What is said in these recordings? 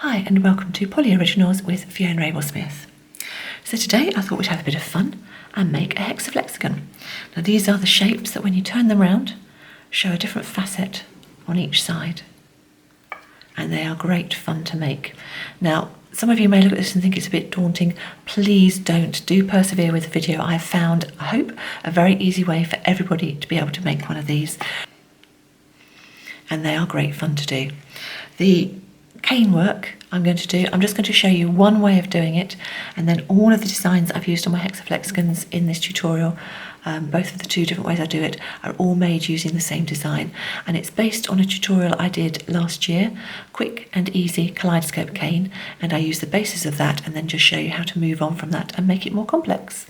Hi and welcome to PolyOriginals with Fiona and Abel-Smith. So today I thought we'd have a bit of fun and make a hexaflexagon. Now these are the shapes that when you turn them round show a different facet on each side, and they are great fun to make. Now some of you may look at this and think it's a bit daunting. Please don't. Do persevere with the video. I have found, I hope, a very easy way for everybody to be able to make one of these, and they are great fun to do. The cane work I'm just going to show you one way of doing it, and then all of the designs I've used on my hexaflexagons in this tutorial, both of the two different ways I do it, are all made using the same design, and it's based on a tutorial I did last year, quick and easy Kaleidoscope Cane, and I use the basis of that and then just show you how to move on from that and make it more complex.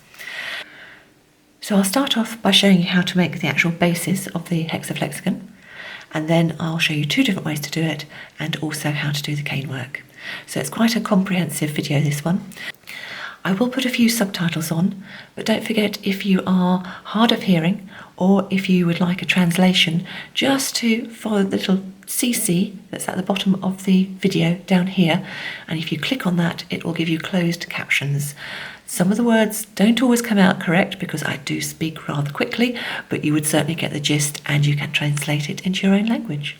So I'll start off by showing you how to make the actual basis of the hexaflexagon, and then I'll show you two different ways to do it and also how to do the cane work. So it's quite a comprehensive video, this one. I will put a few subtitles on, but don't forget, if you are hard of hearing or if you would like a translation, just to follow the little CC that's at the bottom of the video down here, and if you click on that it will give you closed captions. Some of the words don't always come out correct because I do speak rather quickly, but you would certainly get the gist and you can translate it into your own language.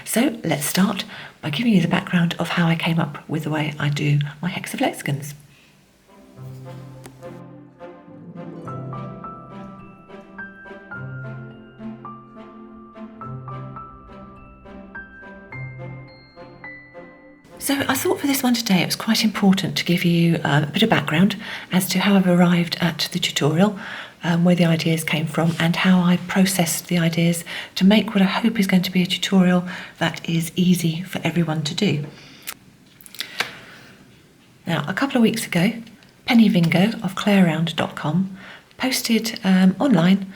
So let's start by giving you the background of how I came up with the way I do my hexaflexagons. So I thought for this one today it was quite important to give you a bit of background as to how I've arrived at the tutorial, where the ideas came from and how I processed the ideas to make what I hope is going to be a tutorial that is easy for everyone to do. Now a couple of weeks ago, Penny Vingo of clayaround.com posted online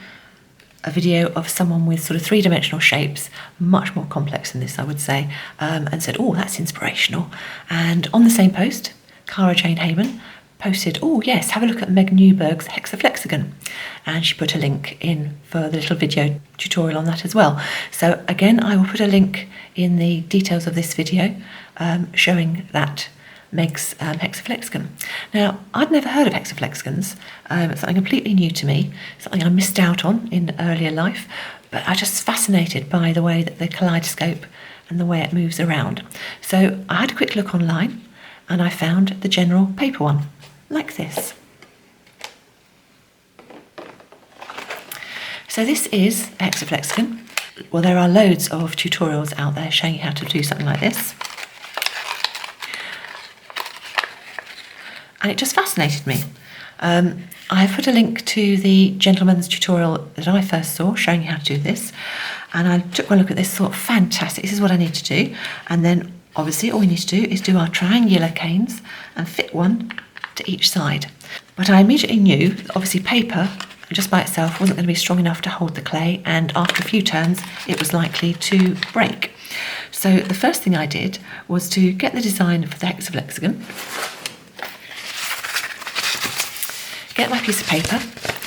a video of someone with sort of three-dimensional shapes, much more complex than this I would say, and said, oh, that's inspirational. And on the same post, Cara Jane Heyman posted, oh yes, have a look at Meg Newberg's Hexaflexagon, and she put a link in for the little video tutorial on that as well. So again, I will put a link in the details of this video showing that Meg's hexaflexagon. Now, I'd never heard of hexaflexagons. It's something completely new to me, something I missed out on in earlier life, but I'm just fascinated by the way that the kaleidoscope and the way it moves around. So I had a quick look online and I found the general paper one, like this. So this is a hexaflexagon. Well, there are loads of tutorials out there showing you how to do something like this. And it just fascinated me. I've put a link to the gentleman's tutorial that I first saw showing you how to do this, and I took one look at this, thought, fantastic, this is what I need to do. And then obviously all we need to do is do our triangular canes and fit one to each side. But I immediately knew that obviously paper just by itself wasn't going to be strong enough to hold the clay, and after a few turns it was likely to break. So the first thing I did was to get the design for the hexaflexagon, get my piece of paper,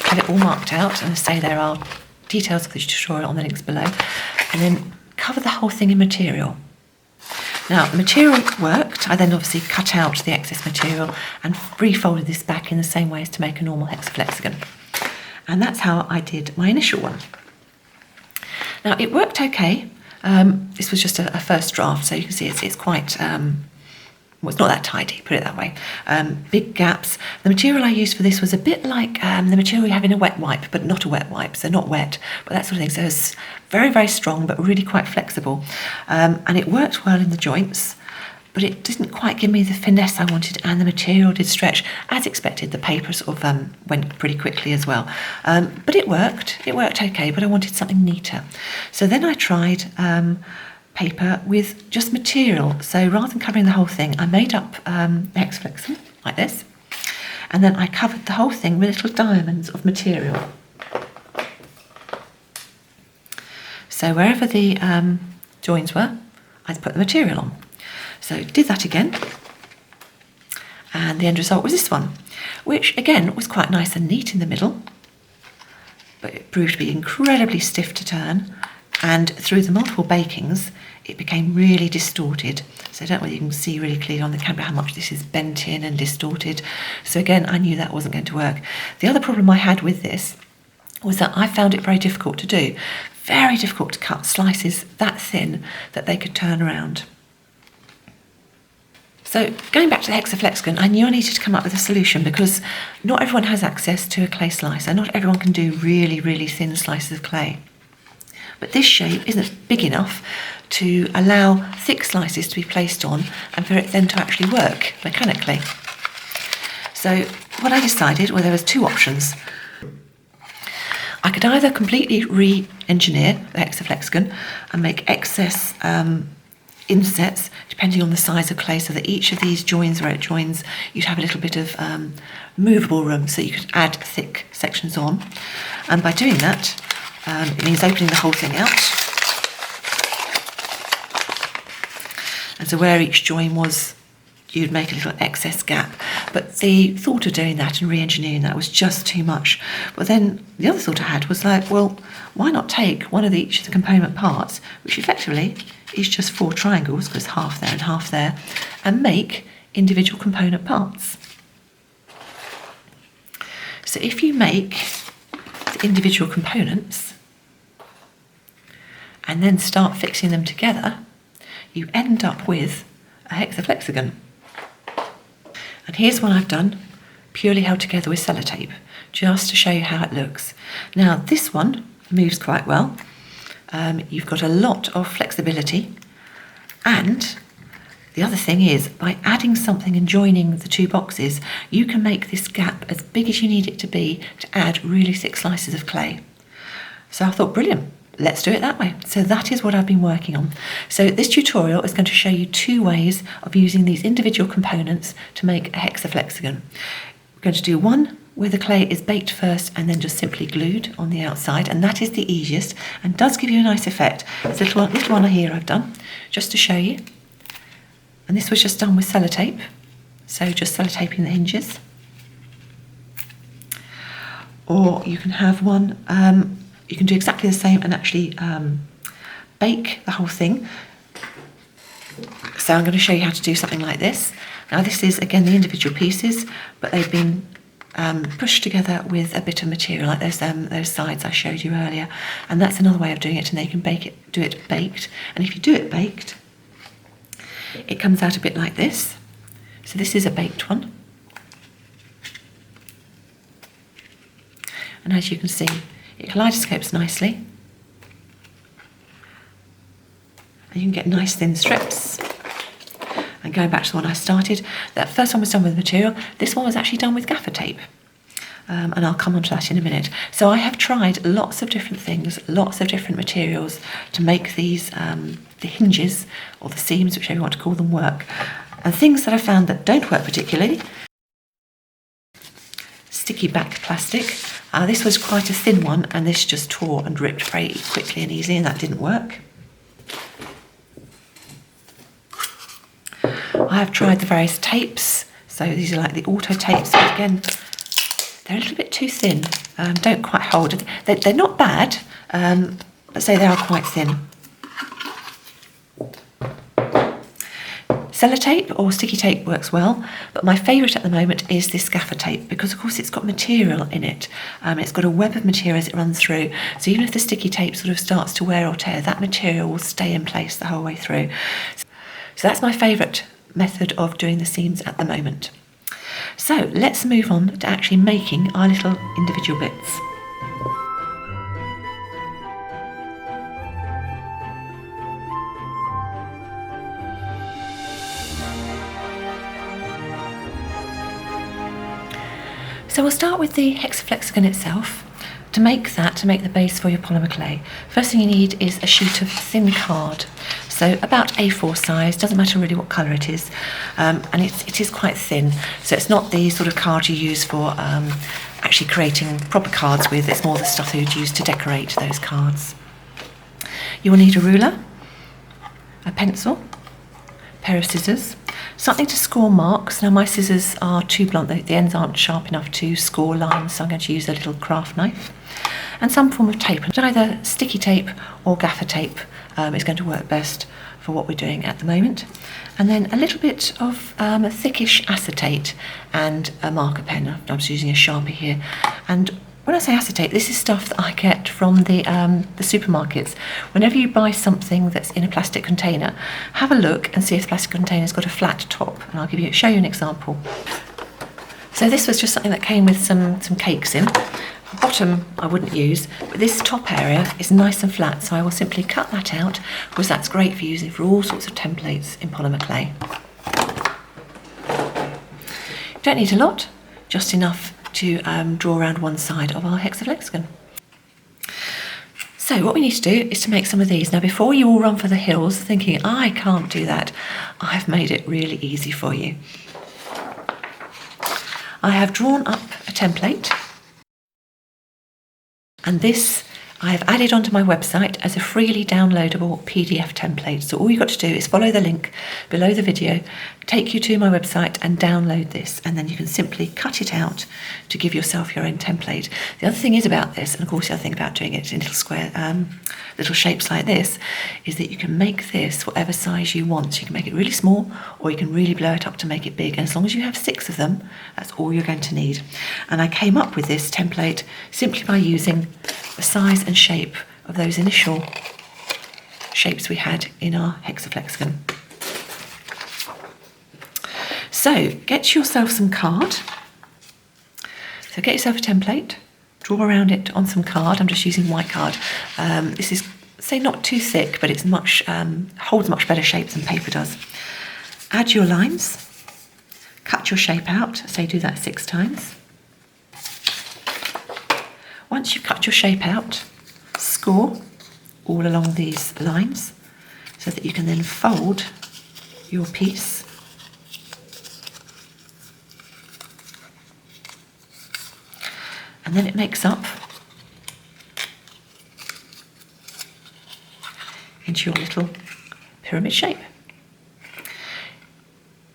get it all marked out, and say there are details of the tutorial on the links below, and then cover the whole thing in material. Now, the material worked. I then obviously cut out the excess material and refolded this back in the same way as to make a normal hexaflexagon. And that's how I did my initial one. Now, it worked okay. This was just a first draft, so you can see it's quite well, it's not that tidy, put it that way. Big gaps. The material I used for this was a bit like the material you have in a wet wipe, but not a wet wipe, so not wet, but that sort of thing. So it's very, very strong, but really quite flexible. And it worked well in the joints, but it didn't quite give me the finesse I wanted, and the material did stretch. As expected, the paper sort of went pretty quickly as well. But it worked okay, but I wanted something neater. So then I tried paper with just material. So rather than covering the whole thing, I made up the hexaflexagon like this, and then I covered the whole thing with little diamonds of material. So wherever the joins were, I put the material on. So did that again, and the end result was this one, which again was quite nice and neat in the middle, but it proved to be incredibly stiff to turn and through the multiple bakings it became really distorted. So I don't know whether you can see really clearly on the camera how much this is bent in and distorted. So again, I knew that wasn't going to work. The other problem I had with this was that I found it very difficult to do. Very difficult to cut slices that thin that they could turn around. So going back to the Hexaflexagon, I knew I needed to come up with a solution because not everyone has access to a clay slicer. Not everyone can do really, really thin slices of clay. But this shape isn't big enough to allow thick slices to be placed on and for it then to actually work mechanically. So what I decided, well, there was two options. I could either completely re-engineer the Hexaflexagon and make excess insets depending on the size of clay, so that each of these joins, where it joins, you'd have a little bit of movable room so you could add thick sections on. And by doing that, it means opening the whole thing out. And so where each join was, you'd make a little excess gap. But the thought of doing that and re-engineering that was just too much. But then the other thought I had was like, well, why not take one of each of the component parts, which effectively is just 4 triangles, because half there and half there, and make individual component parts. So if you make the individual components and then start fixing them together, you end up with a hexaflexagon. And here's one I've done, purely held together with sellotape, just to show you how it looks. Now this one moves quite well. You've got a lot of flexibility, and the other thing is, by adding something and joining the two boxes, you can make this gap as big as you need it to be to add really thick slices of clay. So I thought, brilliant, let's do it that way. So that is what I've been working on. So this tutorial is going to show you 2 ways of using these individual components to make a hexaflexagon. We're going to do one where the clay is baked first and then just simply glued on the outside, and that is the easiest and does give you a nice effect. It's a little one here I've done just to show you, and this was just done with sellotape, so just sellotaping the hinges. Or you can have one, you can do exactly the same and actually bake the whole thing. So I'm going to show you how to do something like this. Now this is again the individual pieces, but they've been pushed together with a bit of material like those sides I showed you earlier, and that's another way of doing it. And they can do it baked, and if you do it baked, it comes out a bit like this. So this is a baked one, and as you can see, it kaleidoscopes nicely, and you can get nice thin strips. And going back to the one I started, that first one was done with material. This one was actually done with gaffer tape. And I'll come on to that in a minute. So I have tried lots of different things, lots of different materials to make these, the hinges or the seams, whichever you want to call them, work. And things that I found that don't work particularly: sticky back plastic. This was quite a thin one, and this just tore and ripped very quickly and easily, and that didn't work. I have tried the various tapes, so these are like the auto tapes, but again, they're a little bit too thin, don't quite hold. They're not bad, but say they are quite thin. Sellotape or sticky tape works well, but my favourite at the moment is this gaffer tape, because of course it's got material in it. It's got a web of material as it runs through, so even if the sticky tape sort of starts to wear or tear, that material will stay in place the whole way through. So that's my favourite method of doing the seams at the moment. So let's move on to actually making our little individual bits. So we'll start with the hexaflexagon itself. To make the base for your polymer clay, first thing you need is a sheet of thin card. So about A4 size, doesn't matter really what colour it is, and it is quite thin. So it's not the sort of card you use for actually creating proper cards with. It's more the stuff you'd use to decorate those cards. You will need a ruler, a pencil, a pair of scissors, something to score marks. Now my scissors are too blunt, the ends aren't sharp enough to score lines, so I'm going to use a little craft knife. and some form of tape. And either sticky tape or gaffer tape is going to work best for what we're doing at the moment. And then a little bit of a thickish acetate and a marker pen. I'm just using a Sharpie here. And when I say acetate, this is stuff that I get from the supermarkets. Whenever you buy something that's in a plastic container, have a look and see if the plastic container's got a flat top. And I'll show you an example. So this was just something that came with some cakes in. The bottom I wouldn't use, but this top area is nice and flat, so I will simply cut that out, because that's great for using for all sorts of templates in polymer clay. You don't need a lot, just enough to draw around one side of our hexaflexagon. So what we need to do is to make some of these. Now before you all run for the hills thinking, I can't do that, I've made it really easy for you. I have drawn up a template, and this I have added onto my website as a freely downloadable PDF template. So all you've got to do is follow the link below the video, take you to my website and download this, and then you can simply cut it out to give yourself your own template. The other thing is about this, and of course the other thing about doing it in little square, little shapes like this, is that you can make this whatever size you want. So you can make it really small, or you can really blow it up to make it big. And as long as you have 6 of them, that's all you're going to need. And I came up with this template simply by using the size and shape of those initial shapes we had in our hexaflexagon. So get yourself some card. So get yourself a template, draw around it on some card. I'm just using white card. This is, say, not too thick, but it's holds much better shape than paper does. Add your lines, cut your shape out, say do that 6 times. Once you've cut your shape out, score all along these lines so that you can then fold your piece. And then it makes up into your little pyramid shape.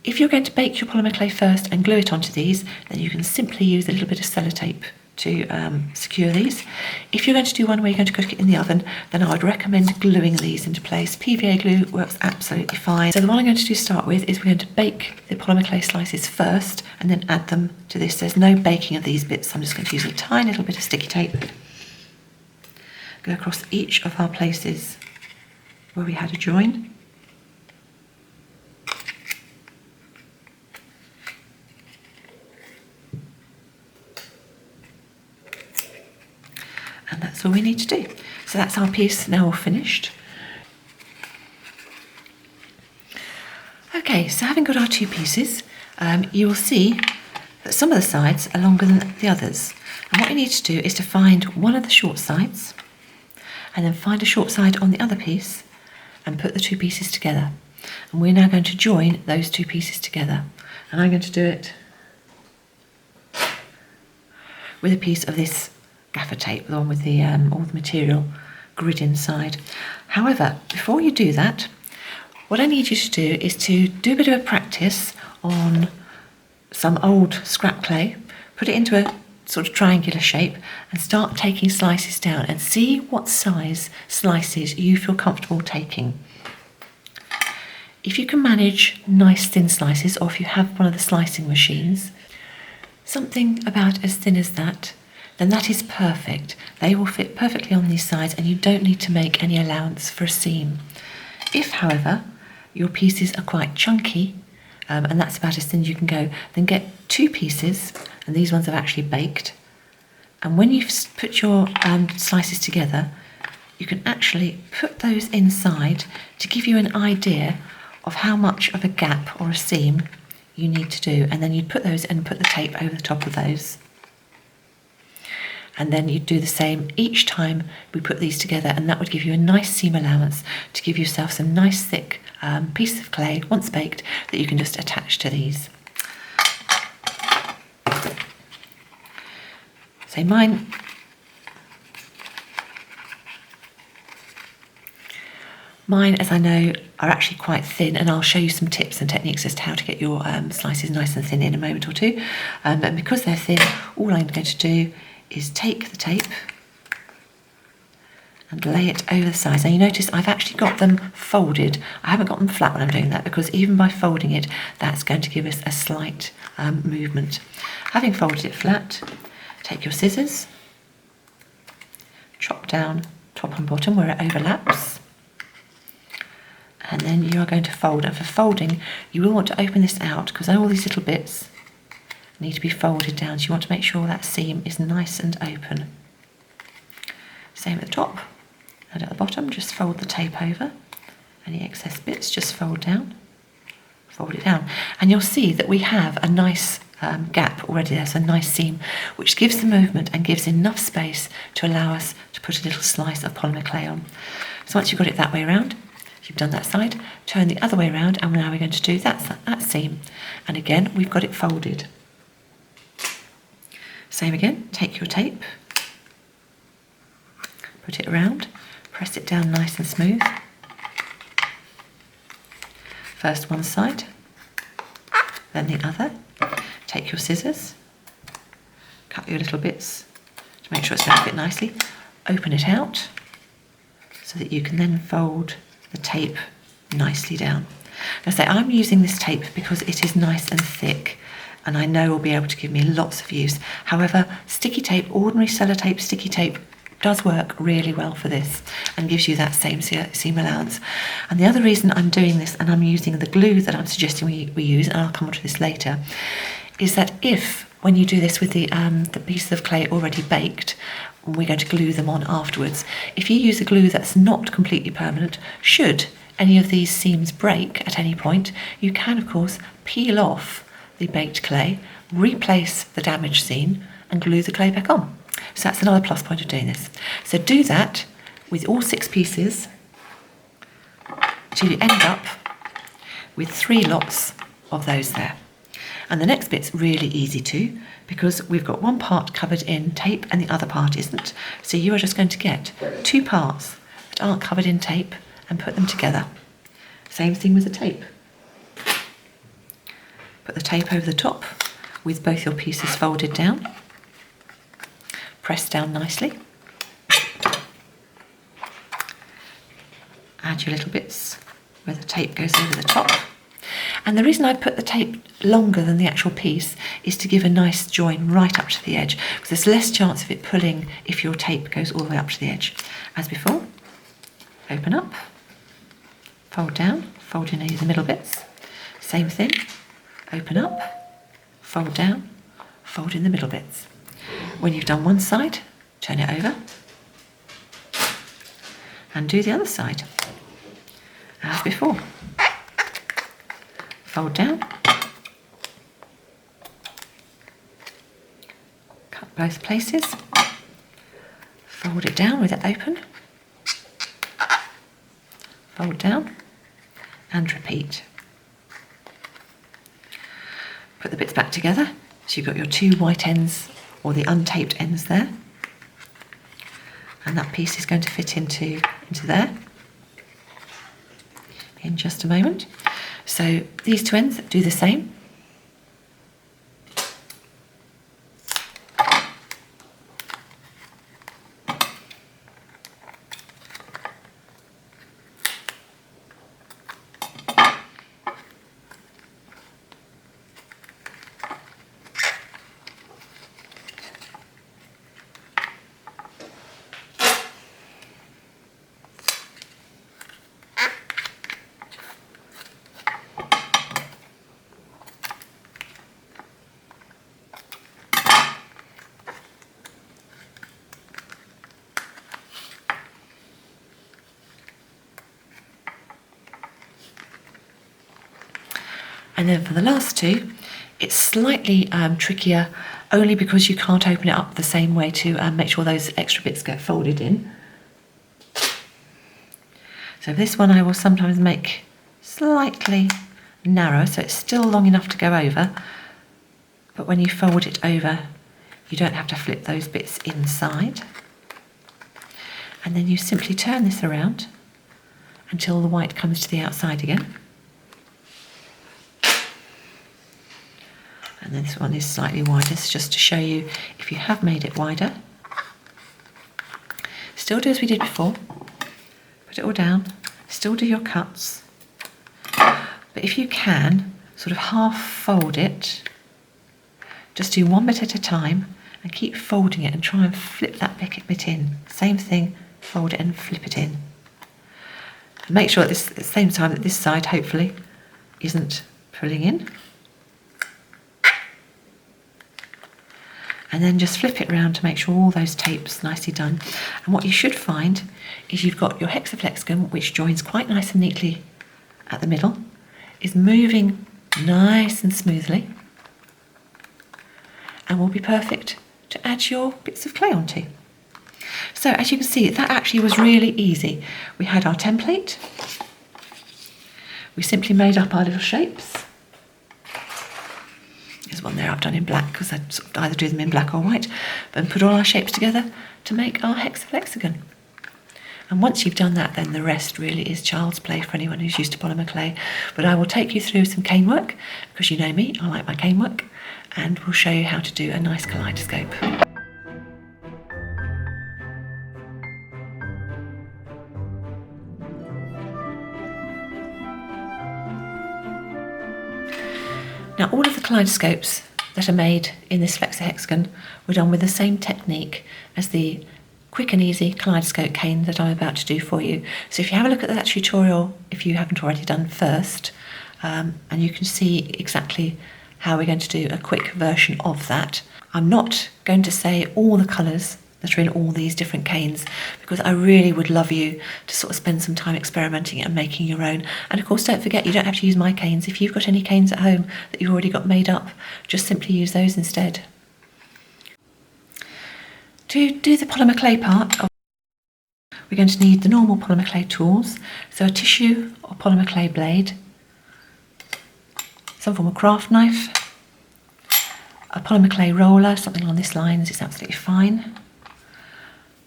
If you're going to bake your polymer clay first and glue it onto these, then you can simply use a little bit of sellotape to secure these. If you're going to do one where you're going to cook it in the oven, then I would recommend gluing these into place. PVA glue works absolutely fine. So the one I'm going to do to start with is we're going to bake the polymer clay slices first and then add them to this. There's no baking of these bits, so I'm just going to use a tiny little bit of sticky tape. Go across each of our places where we had a join. And that's all we need to do. So that's our piece now all finished. Okay, so having got our 2 pieces, you will see that some of the sides are longer than the others. And what we need to do is to find one of the short sides, and then find a short side on the other piece, and put the 2 pieces together. And we're now going to join those 2 pieces together. And I'm going to do it with a piece of this gaffer tape, the one with the all the material grid inside. However, before you do that, what I need you to do is to do a bit of a practice on some old scrap clay, put it into a sort of triangular shape, and start taking slices down and see what size slices you feel comfortable taking. If you can manage nice thin slices, or if you have one of the slicing machines, something about as thin as that, then that is perfect. They will fit perfectly on these sides, and you don't need to make any allowance for a seam. If, however, your pieces are quite chunky, and that's about as thin as you can go, then get 2 pieces, and these ones are actually baked. And when you've put your slices together, you can actually put those inside to give you an idea of how much of a gap or a seam you need to do. And then you'd put those and put the tape over the top of those. And then you'd do the same each time we put these together, and that would give you a nice seam allowance to give yourself some nice thick pieces of clay, once baked, that you can just attach to these. So mine as I know, are actually quite thin, and I'll show you some tips and techniques as to how to get your slices nice and thin in a moment or two. And because they're thin, all I'm going to do is take the tape and lay it over the sides. Now you notice I've actually got them folded. I haven't got them flat when I'm doing that, because even by folding it, that's going to give us a slight movement. Having folded it flat, take your scissors, chop down top and bottom where it overlaps, and then you are going to fold. And for folding, you will want to open this out, because all these little bits need to be folded down, so you want to make sure that seam is nice and open. Same at the top, and at the bottom just fold the tape over. Any excess bits just fold down, fold it down, and you'll see that we have a nice gap already there, so a nice seam, which gives the movement and gives enough space to allow us to put a little slice of polymer clay on. So once you've got it that way around, you've done that side, turn the other way around, and now we're going to do that seam, and again we've got it folded. Same again, take your tape, put it around, press it down nice and smooth. First one side, then the other. Take your scissors, cut your little bits to make sure it's going to fit nicely. Open it out so that you can then fold the tape nicely down. Now say I'm using this tape because it is nice and thick, and I know will be able to give me lots of use. However, sticky tape, ordinary sellotape sticky tape, does work really well for this and gives you that same seam allowance. And the other reason I'm doing this, and I'm using the glue that I'm suggesting we use, and I'll come on to this later, is that if, when you do this with the pieces of clay already baked, we're going to glue them on afterwards, if you use a glue that's not completely permanent, should any of these seams break at any point, you can of course peel off the baked clay, replace the damaged seam, and glue the clay back on. So that's another plus point of doing this. So do that with all 6 pieces till you end up with 3 lots of those there. And the next bit's really easy too, because we've got one part covered in tape and the other part isn't. So you are just going to get 2 parts that aren't covered in tape and put them together. Same thing with the tape. Put the tape over the top with both your pieces folded down. Press down nicely. Add your little bits where the tape goes over the top. And the reason I put the tape longer than the actual piece is to give a nice join right up to the edge, because there's less chance of it pulling if your tape goes all the way up to the edge. As before, open up, fold down, fold in the middle bits. Same thing, open up, fold down, fold in the middle bits. When you've done one side, turn it over and do the other side as before. Fold down, cut both places, fold it down with it open, fold down and repeat. Put the bits back together, so you've got your 2 white ends or the untaped ends there, and that piece is going to fit into there in just a moment. So these 2 ends do the same. And then for the last 2, it's slightly trickier, only because you can't open it up the same way to make sure those extra bits get folded in. So this one I will sometimes make slightly narrow, so it's still long enough to go over, but when you fold it over, you don't have to flip those bits inside. And then you simply turn this around until the white comes to the outside again. And then this one is slightly wider, so just to show you, if you have made it wider, Still do as we did before. Put it all down. Still do your cuts. But if you can, sort of half fold it. Just do one bit at a time and keep folding it and try and flip that bit in. Same thing, fold it and flip it in. And make sure at the same time that this side hopefully isn't pulling in. And then just flip it around to make sure all those tapes nicely done. And what you should find is you've got your Hexaflexagon, which joins quite nice and neatly at the middle, is moving nice and smoothly, and will be perfect to add your bits of clay onto. So as you can see, that actually was really easy. We had our template, we simply made up our little shapes. There's one there I've done in black because I sort of either do them in black or white, but put all our shapes together to make our hexaflexagon. And once you've done that, then the rest really is child's play for anyone who's used to polymer clay. But I will take you through some cane work, because you know me, I like my cane work, and we'll show you how to do a nice kaleidoscope. Now, all of the kaleidoscopes that are made in this flexahexagon were done with the same technique as the quick and easy kaleidoscope cane that I'm about to do for you. So if you have a look at that tutorial, if you haven't already done first, and you can see exactly how we're going to do a quick version of that. I'm not going to say all the colours that are in all these different canes, because I really would love you to sort of spend some time experimenting and making your own. And of course, don't forget, you don't have to use my canes. If you've got any canes at home that you've already got made up, just simply use those instead. To do the polymer clay part, we're going to need the normal polymer clay tools, so a tissue or polymer clay blade, some form of craft knife, a polymer clay roller, something along this lines is absolutely fine,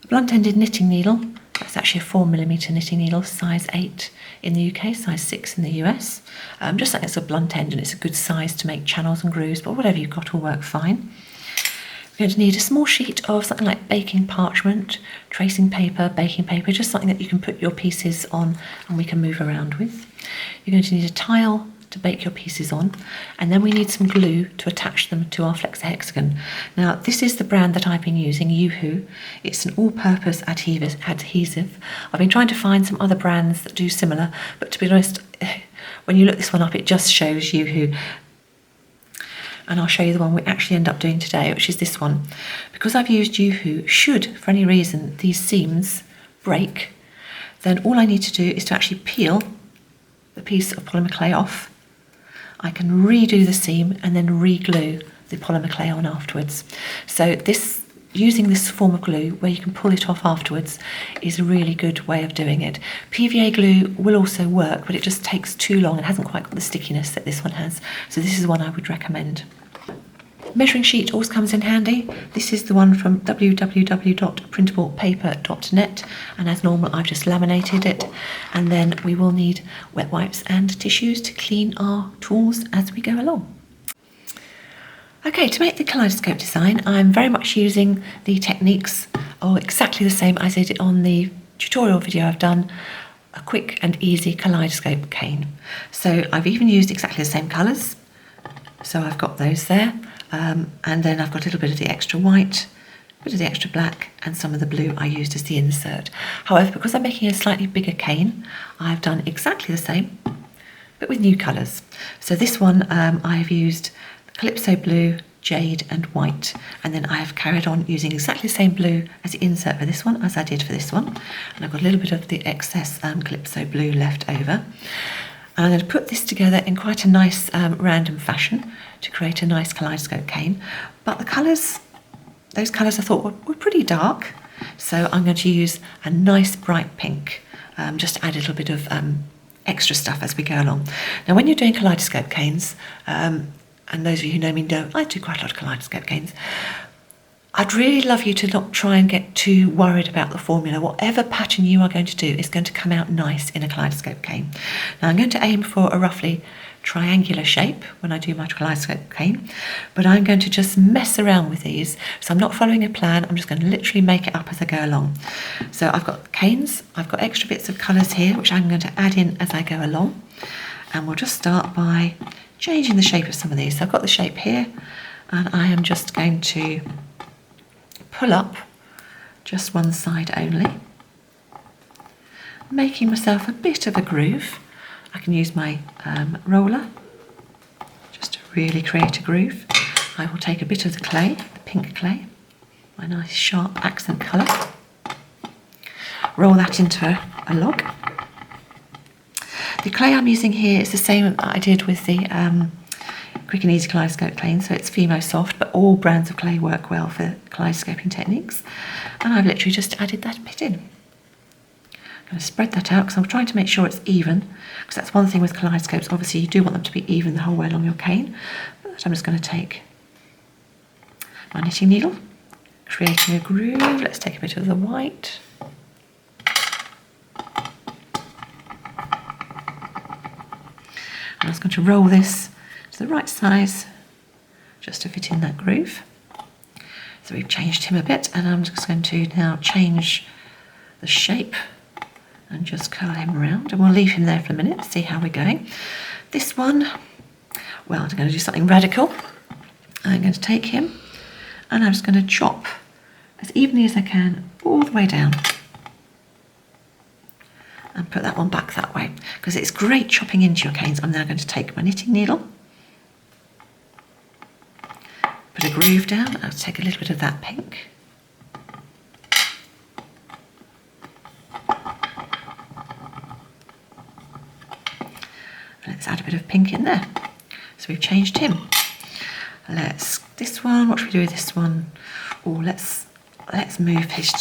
a blunt-ended knitting needle, that's actually a 4mm knitting needle, size 8 in the UK, size 6 in the US, just like it's a blunt end and it's a good size to make channels and grooves, but whatever you've got will work fine. We're going to need a small sheet of something like baking parchment, tracing paper, baking paper, just something that you can put your pieces on and we can move around with. You're going to need a tile to bake your pieces on, and then we need some glue to attach them to our flexahexagon. Now, this is the brand that I've been using, Yoo-Hoo. It's an all-purpose adhesive. I've been trying to find some other brands that do similar, but to be honest, when you look this one up, it just shows Yoo-Hoo. And I'll show you the one we actually end up doing today, which is this one. Because I've used Yoo-Hoo, should, for any reason, these seams break, then all I need to do is to actually peel the piece of polymer clay off. I can redo the seam and then re-glue the polymer clay on afterwards. So this, using this form of glue where you can pull it off afterwards, is a really good way of doing it. PVA glue will also work, but it just takes too long and hasn't quite got the stickiness that this one has. So this is one I would recommend. Measuring sheet always comes in handy. This is the one from www.printablepaper.net, and as normal I've just laminated it, and then we will need wet wipes and tissues to clean our tools as we go along. Okay, to make the kaleidoscope design, I'm very much using the techniques exactly the same as I did on the tutorial video I've done, a quick and easy kaleidoscope cane. So I've even used exactly the same colours, so I've got those there. And then I've got a little bit of the extra white, a bit of the extra black, and some of the blue I used as the insert. However, because I'm making a slightly bigger cane, I've done exactly the same, but with new colours. So this one I've used Calypso blue, jade and white, and then I have carried on using exactly the same blue as the insert for this one as I did for this one. And I've got a little bit of the excess Calypso blue left over. And I'm going to put this together in quite a nice random fashion to create a nice kaleidoscope cane. But the colours, those colours I thought were pretty dark, so I'm going to use a nice bright pink, just to add a little bit of extra stuff as we go along. Now, when you're doing kaleidoscope canes, and those of you who know me know I do quite a lot of kaleidoscope canes, I'd really love you to not try and get too worried about the formula. Whatever pattern you are going to do is going to come out nice in a kaleidoscope cane. Now I'm going to aim for a roughly triangular shape when I do my Kaleidoscope cane, but I'm going to just mess around with these. So I'm not following a plan, I'm just going to literally make it up as I go along. So I've got canes, I've got extra bits of colours here which I'm going to add in as I go along, and we'll just start by changing the shape of some of these. So I've got the shape here, and I am just going to pull up just one side only, making myself a bit of a groove. I can use my roller just to really create a groove. I will take a bit of the clay, the pink clay, my nice sharp accent colour, roll that into a log. The clay I'm using here is the same that I did with the Quick and Easy Kaleidoscope Cane, so it's Fimo Soft, but all brands of clay work well for kaleidoscoping techniques. And I've literally just added that bit in. I'm going to spread that out because I'm trying to make sure it's even, because that's one thing with kaleidoscopes, obviously you do want them to be even the whole way along your cane. But I'm just going to take my knitting needle, creating a groove. Let's take a bit of the white. I'm just going to roll this to the right size just to fit in that groove. So we've changed him a bit, and I'm just going to now change the shape and just curl him around, and we'll leave him there for a minute, see how we're going. This one, well, I'm going to do something radical. I'm going to take him and I'm just going to chop as evenly as I can all the way down and put that one back that way, because it's great chopping into your canes. I'm now going to take my knitting needle, put a groove down. I'll take a little bit of that pink, let's add a bit of pink in there. So we've changed him. This one, what should we do with this one? Oh, let's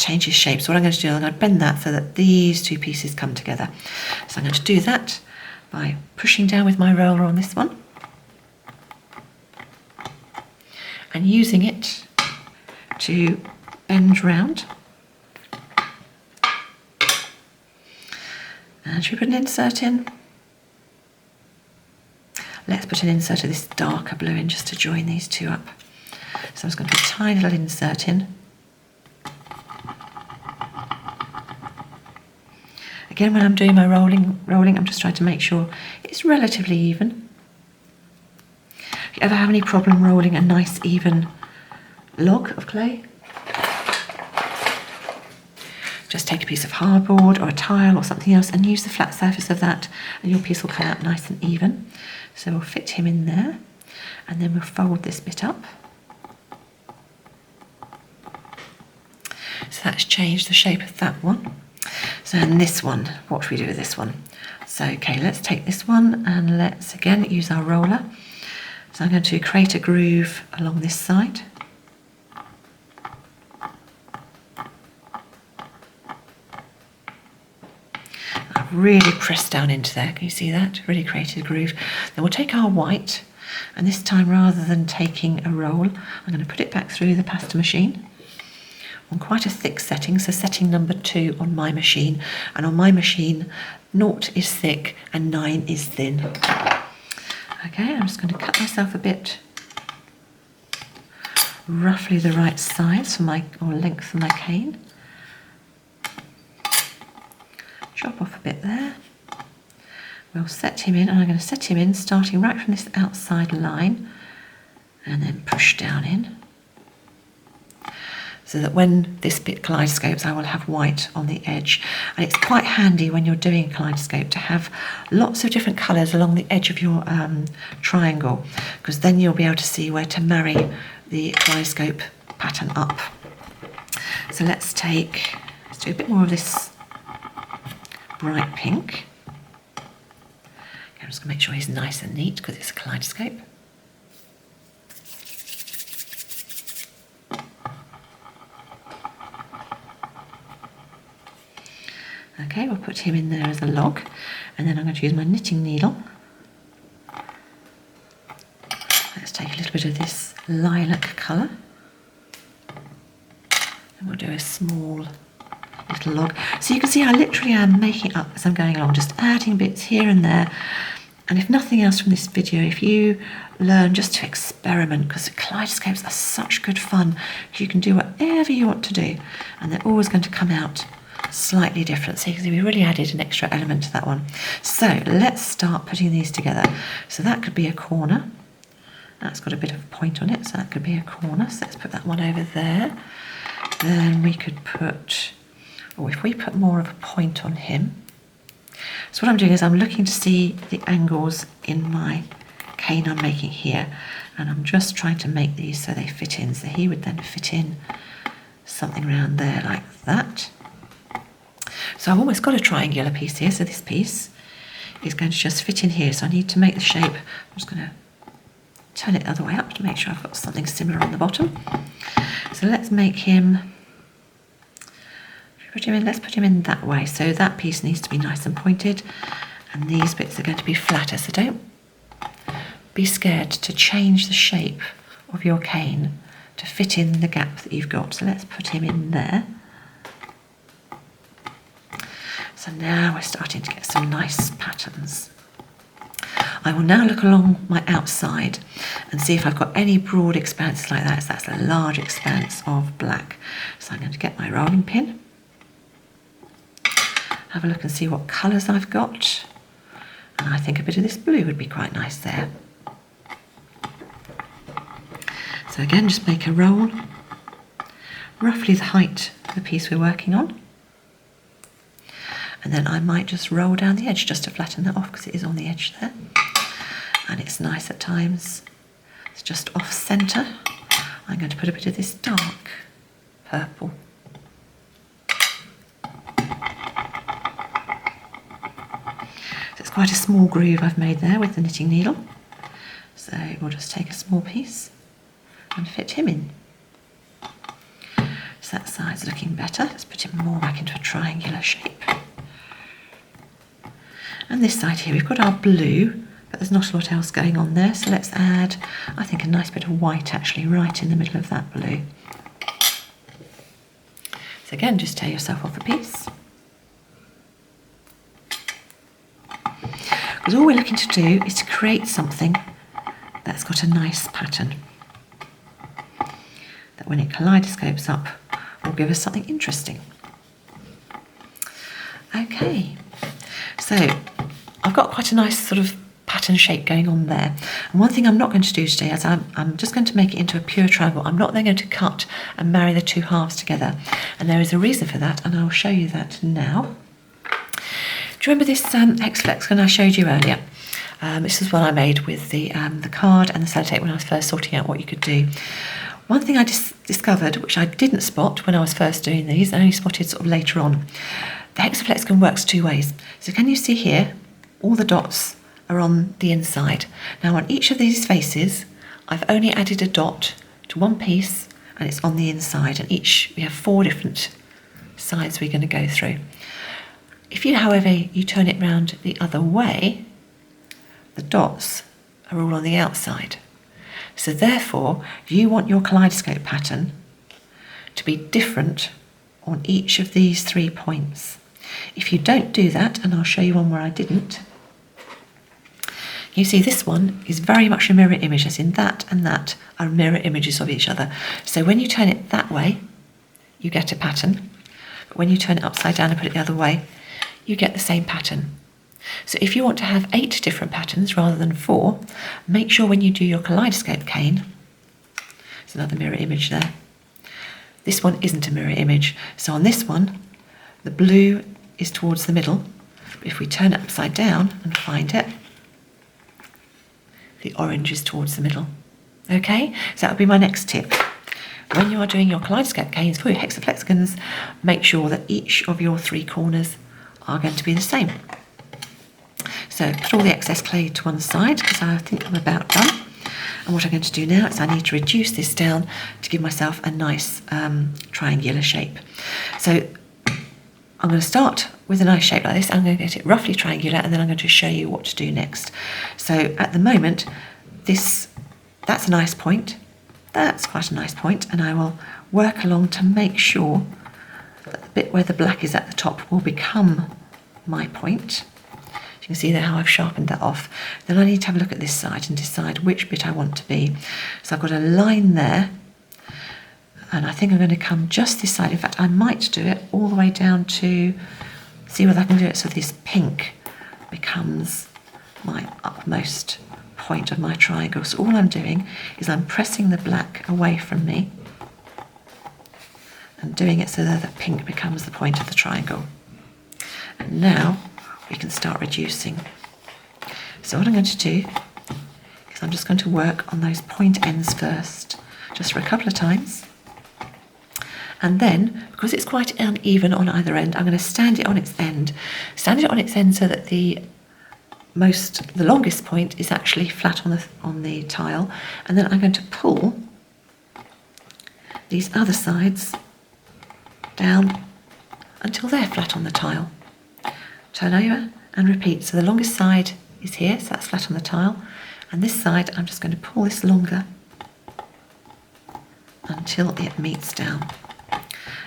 change his shape. So what I'm going to do, I'm going to bend that so that these two pieces come together. So I'm going to do that by pushing down with my roller on this one and using it to bend round. And should we put an insert in? Let's put an insert of this darker blue in just to join these two up. So I'm just going to put a tiny little insert in. Again, when I'm doing my rolling, I'm just trying to make sure it's relatively even. If you ever have any problem rolling a nice even log of clay, just take a piece of hardboard or a tile or something else and use the flat surface of that, and your piece will come out nice and even. So we'll fit him in there, and then we'll fold this bit up. So that's changed the shape of that one. So in this one, what should we do with this one? So okay, let's take this one and let's again use our roller. So I'm going to create a groove along this side. I've really pressed down into there, can you see that? Really created a groove. Then we'll take our white, and this time rather than taking a roll, I'm going to put it back through the pasta machine on quite a thick setting, so setting number 2 on my machine. And on my machine, 0 is thick and 9 is thin. Okay, I'm just going to cut myself a bit, roughly the right size for or length of my cane. Chop off a bit there. We'll set him in, and I'm going to set him in starting right from this outside line and then push down in, so that when this bit kaleidoscopes, I will have white on the edge. And it's quite handy when you're doing a kaleidoscope to have lots of different colours along the edge of your triangle, because then you'll be able to see where to marry the kaleidoscope pattern up. So let's do a bit more of this bright pink. I'm just going to make sure he's nice and neat because it's a kaleidoscope. Okay, we'll put him in there as a log, and then I'm going to use my knitting needle. Let's take a little bit of this lilac colour, and we'll do a small little log. So you can see I literally am making up as I'm going along, just adding bits here and there, And if nothing else from this video, if you learn just to experiment, because the kaleidoscopes are such good fun, you can do whatever you want to do, and they're always going to come out slightly different. So you can see we really added an extra element to that one. So let's start putting these together. So that could be a corner. That's got a bit of a point on it, so that could be a corner. So let's put that one over there. Then we could put, or if we put more of a point on him. So what I'm doing is I'm looking to see the angles in my cane I'm making here, and I'm just trying to make these so they fit in. So he would then fit in something around there like that. So I've almost got a triangular piece here, so this piece is going to just fit in here. So I need to make the shape. I'm just going to turn it the other way up to make sure I've got something similar on the bottom. So let's make him, let's put him in that way. So that piece needs to be nice and pointed, and these bits are going to be flatter. So don't be scared to change the shape of your cane to fit in the gap that you've got. So let's put him in there. So now we're starting to get some nice patterns. I will now look along my outside and see if I've got any broad expanses like that. So that's a large expanse of black. So I'm going to get my rolling pin, have a look and see what colours I've got. And I think a bit of this blue would be quite nice there. So again, just make a roll, roughly the height of the piece we're working on. And then I might just roll down the edge just to flatten that off, because it is on the edge there. And it's nice at times. It's just off centre. I'm going to put a bit of this dark purple. So it's quite a small groove I've made there with the knitting needle. So we'll just take a small piece and fit him in. So that side's looking better. Let's put him more back into a triangular shape. And this side here, we've got our blue, but there's not a lot else going on there. So let's add, I think, a nice bit of white actually right in the middle of that blue. So again, just tear yourself off a piece. Because all we're looking to do is to create something that's got a nice pattern, that when it kaleidoscopes up will give us something interesting. Okay, so I've got quite a nice sort of pattern shape going on there. And one thing I'm not going to do today is I'm just going to make it into a pure triangle. I'm not then going to cut and marry the two halves together. And there is a reason for that, and I'll show you that now. Do you remember this Hexaflexagon I showed you earlier? This is one I made with the card and the sellotape when I was first sorting out what you could do. One thing I discovered, which I didn't spot when I was first doing these, I only spotted sort of later on. The Hexaflexagon works two ways. So can you see here, all the dots are on the inside. Now on each of these faces, I've only added a dot to one piece, and it's on the inside, and each, we have 4 different sides we're going to go through. If you, however, you turn it round the other way, the dots are all on the outside. So therefore, you want your kaleidoscope pattern to be different on each of these 3 points. If you don't do that, and I'll show you one where I didn't, you see this one is very much a mirror image, as in that and that are mirror images of each other. So when you turn it that way, you get a pattern. But when you turn it upside down and put it the other way, you get the same pattern. So if you want to have 8 different patterns rather than 4, make sure when you do your kaleidoscope cane, there's another mirror image there. This one isn't a mirror image. So on this one, the blue is towards the middle. But if we turn it upside down and find it, the orange is towards the middle. Okay, so that would be my next tip. When you are doing your kaleidoscope canes for your Hexaflexagons, make sure that each of your 3 corners are going to be the same. So put all the excess clay to one side, because I think I'm about done. And what I'm going to do now is I need to reduce this down to give myself a nice triangular shape. So I'm going to start with a nice shape like this. I'm going to get it roughly triangular, and then I'm going to show you what to do next. So at the moment, that's a nice point. That's quite a nice point, and I will work along to make sure that the bit where the black is at the top will become my point. You can see there how I've sharpened that off. Then I need to have a look at this side and decide which bit I want to be. So I've got a line there, and I think I'm going to come just this side. In fact, I might do it all the way down to, see whether I can do it so this pink becomes my upmost point of my triangle. So all I'm doing is I'm pressing the black away from me and doing it so that the pink becomes the point of the triangle. And now we can start reducing. So what I'm going to do is I'm just going to work on those point ends first, just for a couple of times. And then, because it's quite uneven on either end, I'm going to stand it on its end. Stand it on its end so that the longest point is actually flat on the tile. And then I'm going to pull these other sides down until they're flat on the tile. Turn over and repeat. So the longest side is here, so that's flat on the tile. And this side, I'm just going to pull this longer until it meets down.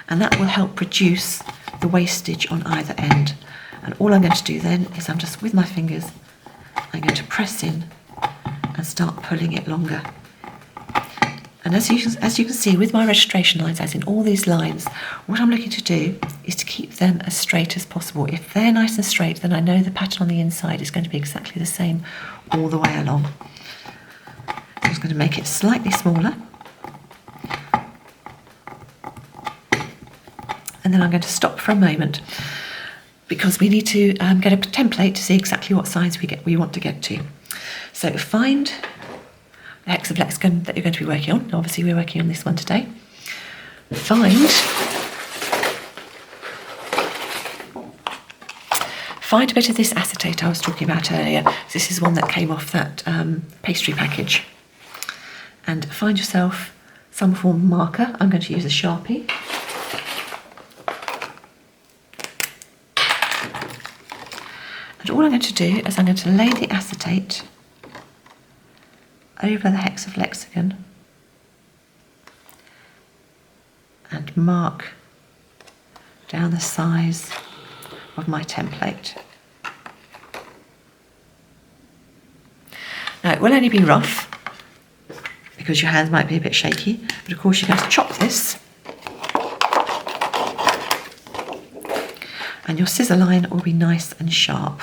And that will help reduce the wastage on either end. And all I'm going to do then is I'm just, with my fingers, I'm going to press in and start pulling it longer. And as you can see with my registration lines, as in all these lines, what I'm looking to do is to keep them as straight as possible. If they're nice and straight, then I know the pattern on the inside is going to be exactly the same all the way along. I'm just going to make it slightly smaller. And then I'm going to stop for a moment because we need to get a template to see exactly what size we want to get to. So find the hexaflexagon that you're going to be working on. Obviously we're working on this one today. Find a bit of this acetate I was talking about earlier. This is one that came off that pastry package. And find yourself some form of marker. I'm going to use a Sharpie. And all I'm going to do is I'm going to lay the acetate over the hexaflexagon and mark down the size of my template. Now it will only be rough because your hands might be a bit shaky, but of course you're going to chop this and your scissor line will be nice and sharp.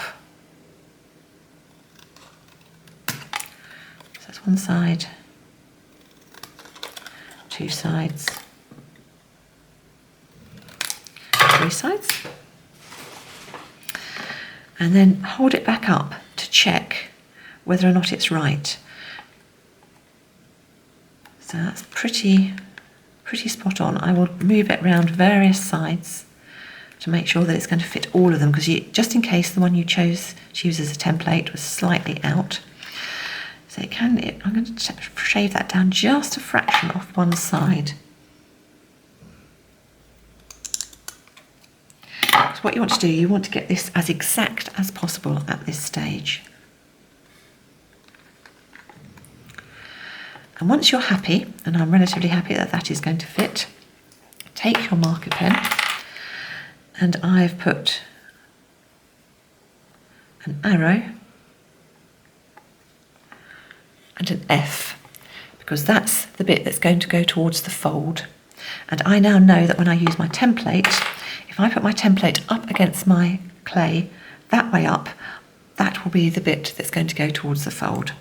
So that's one side, two sides, three sides. And then hold it back up to check whether or not it's right. So that's pretty spot on. I will move it around various sides to make sure that it's going to fit all of them, because just in case the one you chose to use as a template was slightly out. So I'm going to shave that down just a fraction off one side. So what you want to do, you want to get this as exact as possible at this stage. And once you're happy, and I'm relatively happy that that is going to fit, take your marker pen, and I've put an arrow and an F, because that's the bit that's going to go towards the fold. And I now know that when I use my template, if I put my template up against my clay, that way up, that will be the bit that's going to go towards the fold.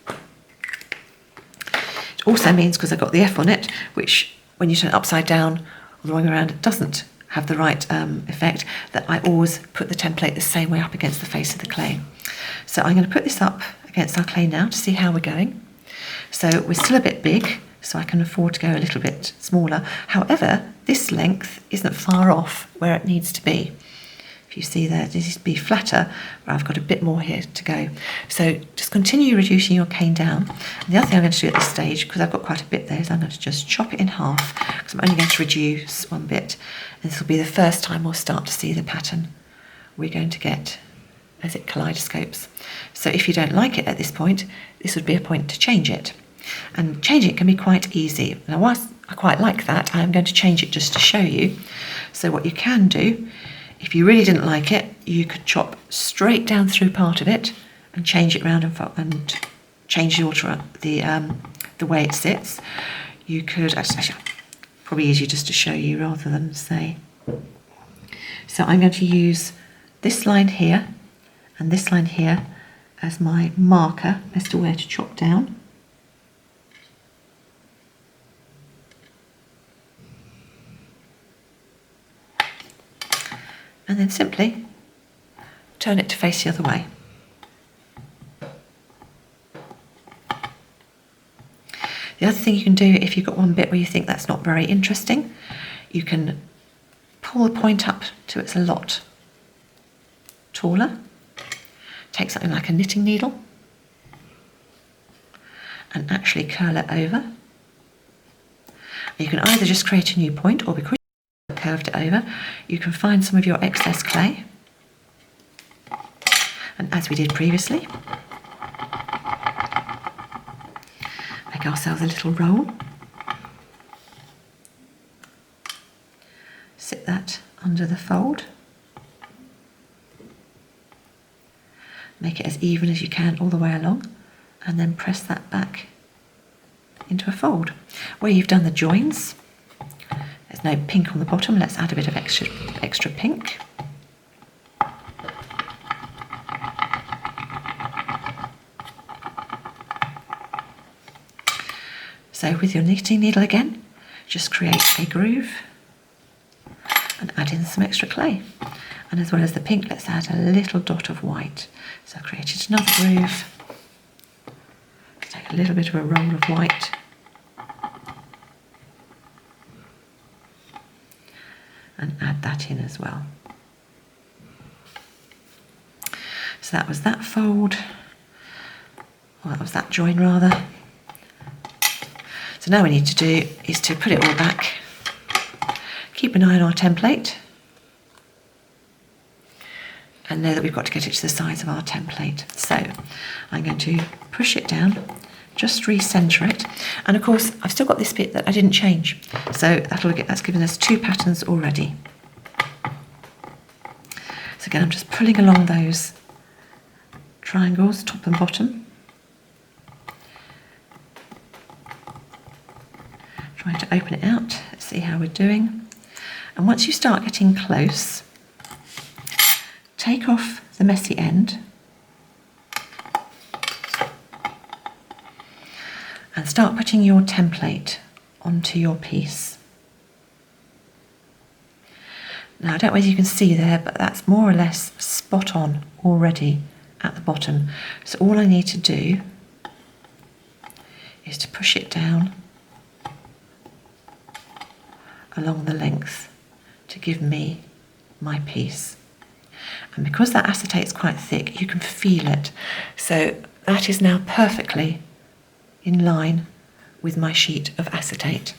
It also means, because I've got the F on it, which when you turn it upside down or the wrong way around, it doesn't have the right effect, that I always put the template the same way up against the face of the clay. So I'm going to put this up against our clay now to see how we're going. So we're still a bit big, so I can afford to go a little bit smaller. However, this length isn't far off where it needs to be. If you see there, it needs to be flatter, where I've got a bit more here to go. So just continue reducing your cane down. And the other thing I'm going to do at this stage, because I've got quite a bit there, is I'm going to just chop it in half, because I'm only going to reduce one bit. And this will be the first time we'll start to see the pattern we're going to get as it kaleidoscopes. So if you don't like it at this point, this would be a point to change it. And changing it can be quite easy. Now, whilst I quite like that, I'm going to change it just to show you. So what you can do, if you really didn't like it, you could chop straight down through part of it and change it round and change the way it sits. You could, actually, probably easier just to show you rather than say. So I'm going to use this line here and this line here as my marker as to where to chop down. And then simply turn it to face the other way. The other thing you can do, if you've got one bit where you think that's not very interesting, you can pull the point up till it's a lot taller. Take something like a knitting needle and actually curl it over. You can either just create a new point, or because you've curved it over, you can find some of your excess clay, and as we did previously, make ourselves a little roll. Sit that under the fold. Make it as even as you can all the way along, and then press that back into a fold. Where you've done the joins, there's no pink on the bottom, let's add a bit of extra pink. So with your knitting needle again, just create a groove and add in some extra clay. And as well as the pink, let's add a little dot of white. So I've created another groove. Let's take a little bit of a roll of white. And add that in as well. So that was that fold. Well, that was that join rather. So now we need to do is to put it all back. Keep an eye on our template. And know that we've got to get it to the size of our template. So I'm going to push it down, just recenter it. And of course, I've still got this bit that I didn't change. So that's given us 2 patterns already. So again, I'm just pulling along those triangles, top and bottom. Trying to open it out, let's see how we're doing. And once you start getting close, take off the messy end and start putting your template onto your piece. Now I don't know whether you can see there, but that's more or less spot on already at the bottom. So all I need to do is to push it down along the length to give me my piece. And because that acetate is quite thick, you can feel it. So that is now perfectly in line with my sheet of acetate.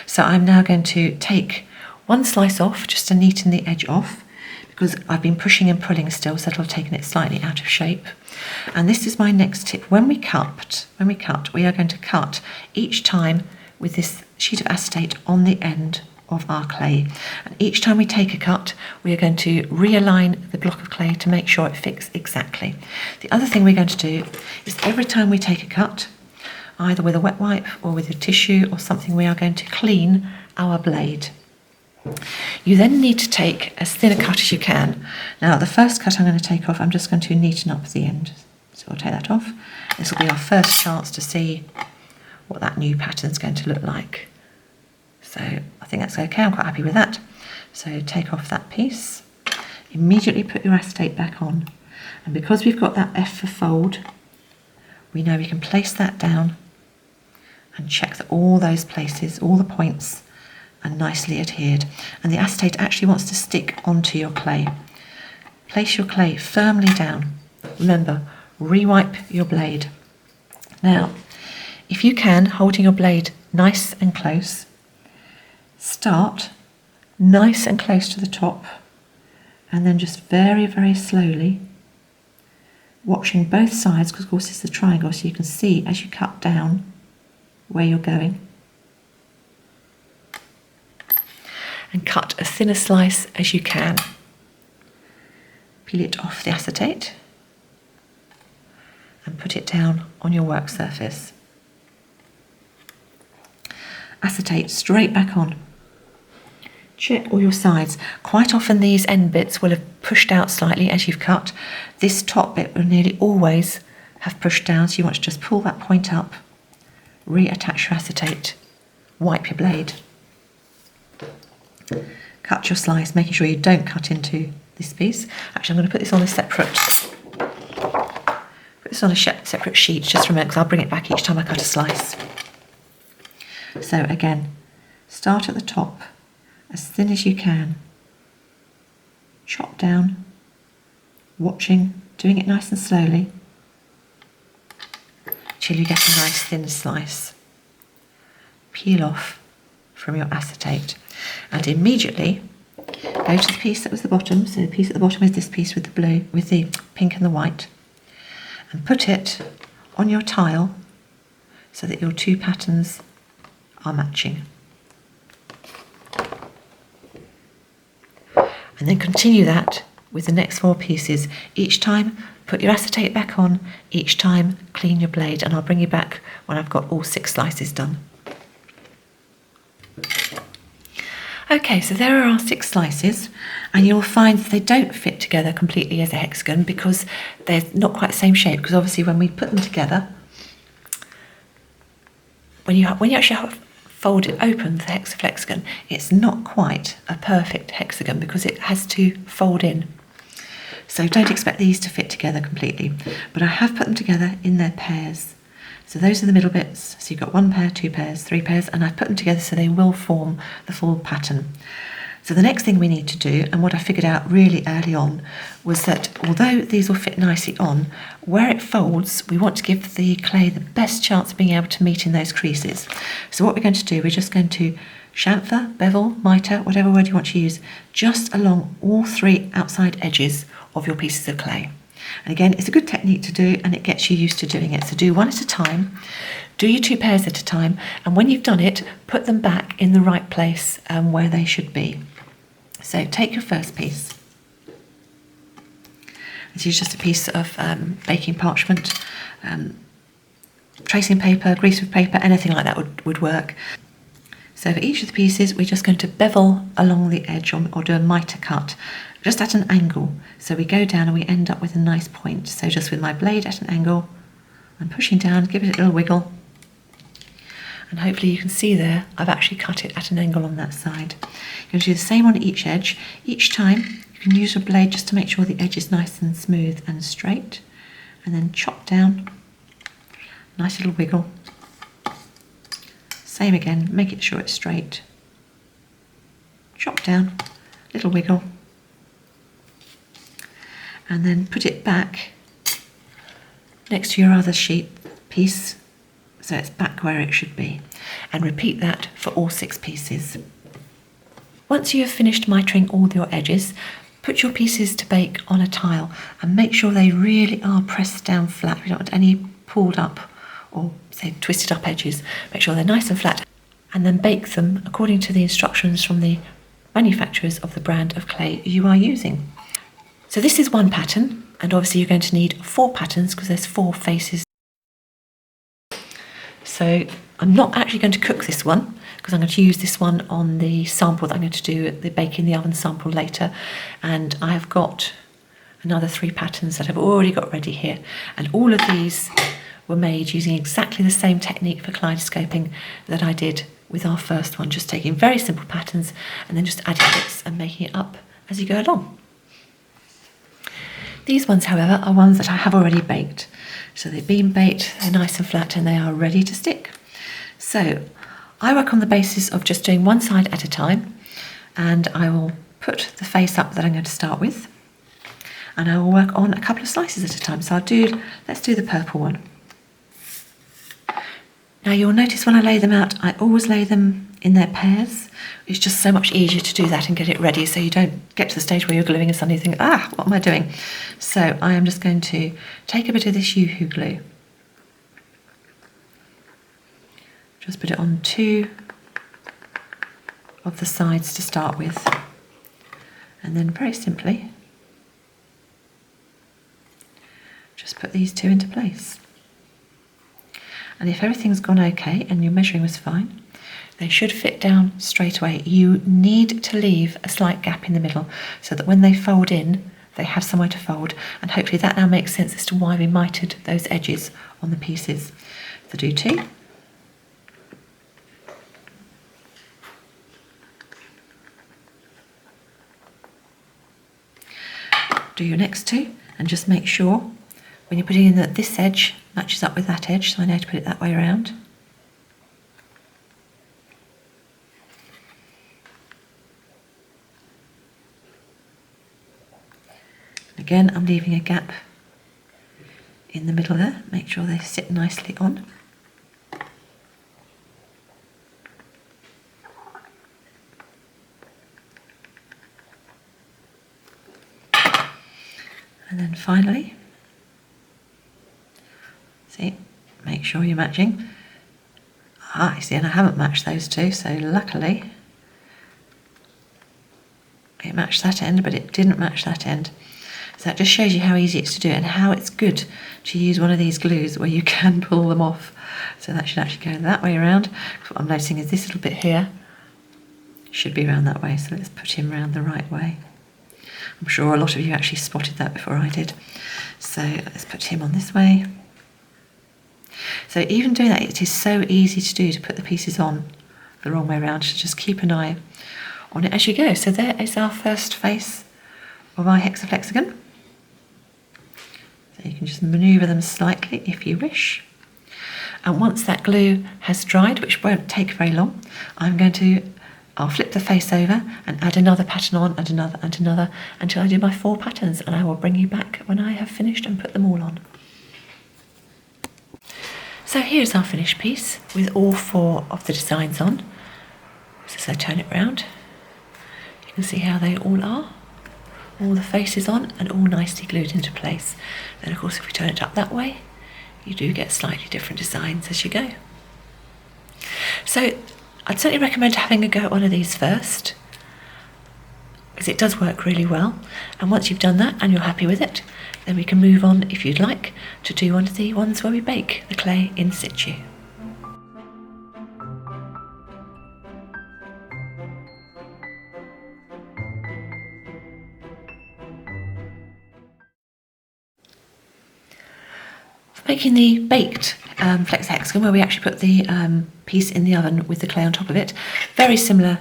So I'm now going to take one slice off, just to neaten the edge off, because I've been pushing and pulling still, so it'll have taken it slightly out of shape. And this is my next tip. When we cut, we are going to cut each time with this sheet of acetate on the end of our clay. And each time we take a cut, we are going to realign the block of clay to make sure it fits exactly. The other thing we're going to do is every time we take a cut, either with a wet wipe or with a tissue or something, we are going to clean our blade. You then need to take as thin a cut as you can. Now the first cut I'm going to take off, I'm just going to neaten up the end. So I'll take that off. This will be our first chance to see what that new pattern is going to look like. So I think that's okay, I'm quite happy with that. So take off that piece, immediately put your acetate back on. And because we've got that F for fold, we know we can place that down and check that all those places, all the points, are nicely adhered. And the acetate actually wants to stick onto your clay. Place your clay firmly down. Remember, re-wipe your blade. Now, if you can, holding your blade nice and close, start nice and close to the top, and then just very, very slowly, watching both sides, because of course it's the triangle, so you can see as you cut down where you're going. And cut cut as thin a slice as you can. Peel it off the acetate and put it down on your work surface. Acetate straight back on. Check all your sides. Quite often these end bits will have pushed out slightly as you've cut. This top bit will nearly always have pushed down, so you want to just pull that point up, reattach your acetate, wipe your blade. Cut your slice, making sure you don't cut into this piece. Actually, I'm going to put this on a separate sheet just for a minute, because I'll bring it back each time I cut a slice. So again, start at the top, as thin as you can, chop down, watching, doing it nice and slowly, till you get a nice thin slice. Peel off from your acetate, and immediately go to the piece that was the bottom. So the piece at the bottom is this piece with the blue, with the pink and the white, and put it on your tile so that your two patterns are matching. And then continue that with the next 4 pieces. Each time put your acetate back on, each time clean your blade, and I'll bring you back when I've got all 6 slices done. Okay, so there are our 6 slices, and you'll find that they don't fit together completely as a hexagon because they're not quite the same shape, because obviously when we put them together, when you actually fold it open, the hexaflexagon, it's not quite a perfect hexagon because it has to fold in. So don't expect these to fit together completely, but I have put them together in their pairs. So those are the middle bits. So you've got 1 pair, 2 pairs, 3 pairs, and I've put them together so they will form the full pattern. So the next thing we need to do, and what I figured out really early on, was that although these will fit nicely on, where it folds, we want to give the clay the best chance of being able to meet in those creases. So what we're going to do, we're just going to chamfer, bevel, mitre, whatever word you want to use, just along all 3 outside edges of your pieces of clay. And again, it's a good technique to do, and it gets you used to doing it. So do 1 at a time, do your 2 pairs at a time, and when you've done it, put them back in the right place where they should be. So take your first piece. This is just a piece of baking parchment, tracing paper, greaseproof paper, anything like that would work. So for each of the pieces, we're just going to bevel along the edge or do a mitre cut, just at an angle. So we go down and we end up with a nice point. So just with my blade at an angle, I'm pushing down, give it a little wiggle. And hopefully you can see there, I've actually cut it at an angle on that side. You're going to do the same on each edge. Each time, you can use your blade just to make sure the edge is nice and smooth and straight. And then chop down, nice little wiggle. Same again, make it sure it's straight. Chop down, little wiggle. And then put it back next to your other sheet piece, so it's back where it should be, and repeat that for all 6 pieces. Once you have finished mitring all your edges, put your pieces to bake on a tile and make sure they really are pressed down flat. We don't want any pulled up or say twisted up edges. Make sure they're nice and flat, and then bake them according to the instructions from the manufacturers of the brand of clay you are using. So this is 1 pattern, and obviously you're going to need 4 patterns because there's 4 faces. So I'm not actually going to cook this one because I'm going to use this one on the sample that I'm going to do the bake in the oven sample later, and I have got another 3 patterns that I've already got ready here, and all of these were made using exactly the same technique for kaleidoscoping that I did with our first one, just taking very simple patterns and then just adding bits and making it up as you go along. These ones, however, are ones that I have already baked. So they've been baked, they're nice and flat, and they are ready to stick. So I work on the basis of just doing 1 side at a time, and I will put the face up that I'm going to start with, and I will work on a couple of slices at a time. So let's do the purple one. Now you'll notice when I lay them out, I always lay them in their pairs. It's just so much easier to do that and get it ready, so you don't get to the stage where you're gluing and suddenly think, what am I doing? So I am just going to take a bit of this Yoo-hoo glue. Just put it on 2 of the sides to start with. And then very simply, just put these two into place. And if everything's gone okay and your measuring was fine, they should fit down straight away. You need to leave a slight gap in the middle so that when they fold in, they have somewhere to fold. And hopefully that now makes sense as to why we mitered those edges on the pieces. So do two. Do your next two, and just make sure when you're putting in that this edge matches up with that edge, so I know to put it that way around. Again, I'm leaving a gap in the middle there, make sure they sit nicely on. And then finally, see, make sure you're matching. You see, and I haven't matched those two, so luckily it matched that end, but it didn't match that end. So that just shows you how easy it is to do it and how it's good to use one of these glues where you can pull them off. So that should actually go that way around. What I'm noticing is this little bit here should be around that way, so let's put him around the right way. I'm sure a lot of you actually spotted that before I did. So let's put him on this way. So even doing that, it is so easy to do, to put the pieces on the wrong way around. So just keep an eye on it as you go. So there is our first face of our hexaflexagon. So you can just manoeuvre them slightly if you wish. And once that glue has dried, which won't take very long, I'll flip the face over and add another pattern on and another and another until I do my 4 patterns, and I will bring you back when I have finished and put them all on. So here's our finished piece with all 4 of the designs on. So as I turn it round, you can see how they all are. All the faces on and all nicely glued into place. Then of course if we turn it up that way, you do get slightly different designs as you go. So I'd certainly recommend having a go at one of these first, because it does work really well. And once you've done that and you're happy with it, then we can move on, if you'd like, to do one of the ones where we bake the clay in situ. Making the baked flexagon, where we actually put the piece in the oven with the clay on top of it, very similar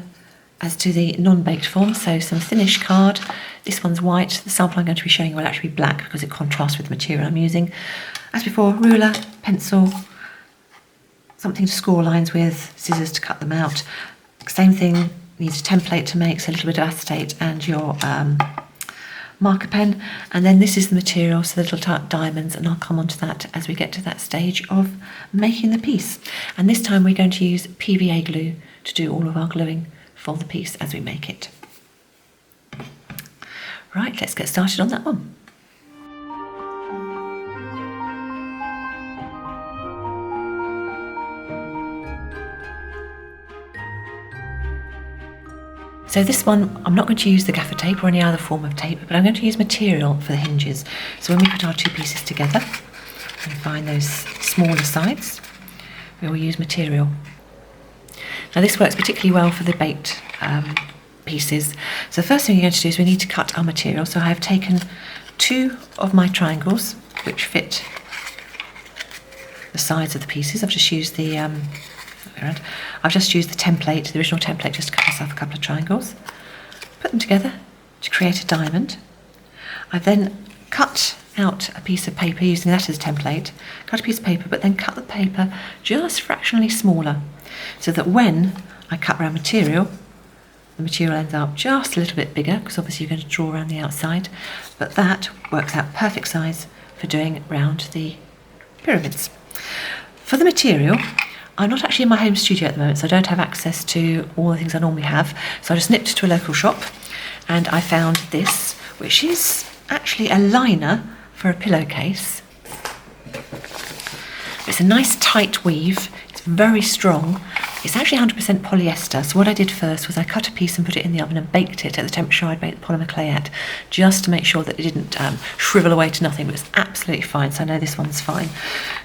as to the non-baked form. So some thinnish card, this one's white, the sample I'm going to be showing you will actually be black because it contrasts with the material I'm using. As before, ruler, pencil, something to score lines with, scissors to cut them out. Same thing, needs a template to make, so a little bit of acetate and your marker pen, and then this is the material, so the little diamonds, and I'll come on to that as we get to that stage of making the piece. And this time we're going to use PVA glue to do all of our gluing for the piece as we make it. Right, let's get started on that one. So this one, I'm not going to use the gaffer tape or any other form of tape, but I'm going to use material for the hinges. So when we put our 2 pieces together and find those smaller sides, we will use material. Now this works particularly well for the baked pieces. So the first thing you're going to do is we need to cut our material. So I have taken 2 of my triangles, which fit the sides of the pieces. I've just used the template, the original template, just to cut myself a couple of triangles. Put them together to create a diamond. I've then cut out a piece of paper using that as a template, cut a piece of paper, but then cut the paper just fractionally smaller, so that when I cut around material, the material ends up just a little bit bigger, because obviously you're going to draw around the outside, but that works out perfect size for doing round the pyramids. For the material, I'm not actually in my home studio at the moment, so I don't have access to all the things I normally have. So I just nipped to a local shop and I found this, which is actually a liner for a pillowcase. It's a nice tight weave, it's very strong, It's actually 100% polyester, so what I did first was I cut a piece and put it in the oven and baked it at the temperature I'd baked the polymer clay at, just to make sure that it didn't shrivel away to nothing, but it's absolutely fine, so I know this one's fine.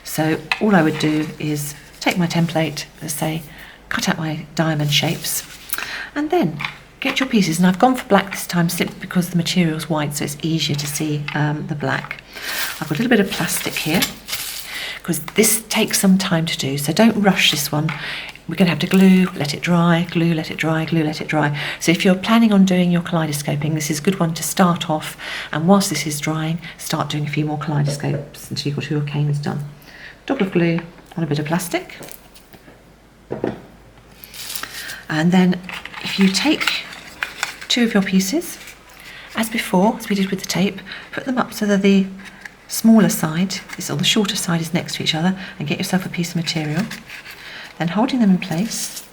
So all I would do is take my template, as I say, cut out my diamond shapes, and then get your pieces. And I've gone for black this time simply because the material's white, so it's easier to see the black. I've got a little bit of plastic here, because this takes some time to do, so don't rush this one. We're going to have to glue, let it dry, glue, let it dry, glue, let it dry. So if you're planning on doing your kaleidoscoping, this is a good one to start off, and whilst this is drying, start doing a few more kaleidoscopes until you've got your canes done. Dot of glue on a bit of plastic. And then if you take two of your pieces, as before, as we did with the tape, put them up so that the smaller side, or the shorter side, is next to each other, and get yourself a piece of material. Then holding them in place,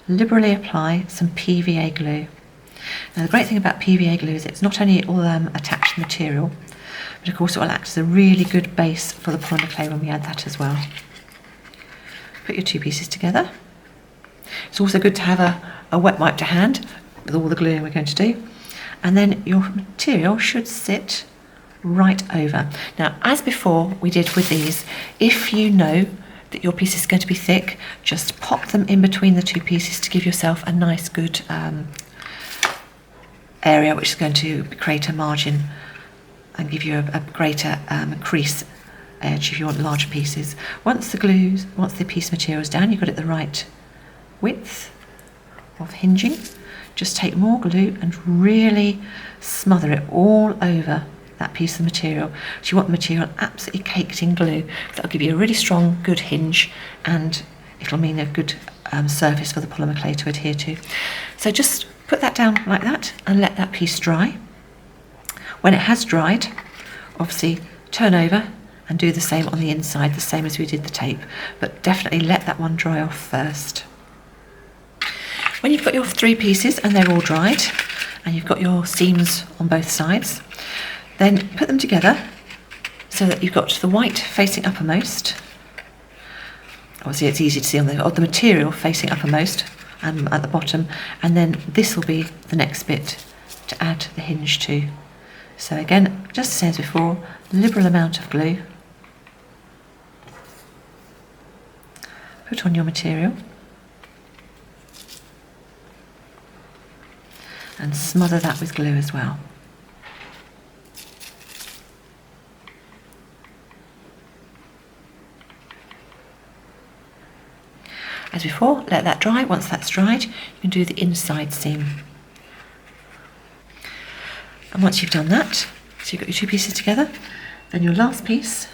liberally apply some PVA glue. Now the great thing about PVA glue is it's not only all attached to the material, but of course it will act as a really good base for the polymer clay when we add that as well. Put your two pieces together. It's also good to have a wet wipe to hand with all the gluing we're going to do. And then your material should sit right over. Now, as before we did with these, if you know that your piece is going to be thick, just pop them in between the two pieces to give yourself a nice good area which is going to create a margin and give you a greater crease edge if you want larger pieces. Once the piece of material is down, you've got it the right width of hinging, just take more glue and really smother it all over that piece of material. So you want the material absolutely caked in glue. That'll give you a really strong, good hinge, and it'll mean a good surface for the polymer clay to adhere to. So just put that down like that and let that piece dry. When it has dried, obviously turn over and do the same on the inside, the same as we did the tape, but definitely let that one dry off first. When you've got your three pieces and they're all dried, and you've got your seams on both sides, then put them together so that you've got the white facing uppermost. Obviously it's easy to see on the material facing uppermost and at the bottom, and then this will be the next bit to add the hinge to. So again, just the same as before, liberal amount of glue. Put on your material and smother that with glue as well. As before, let that dry. Once that's dried, you can do the inside seam. And once you've done that, so you've got your two pieces together, then your last piece,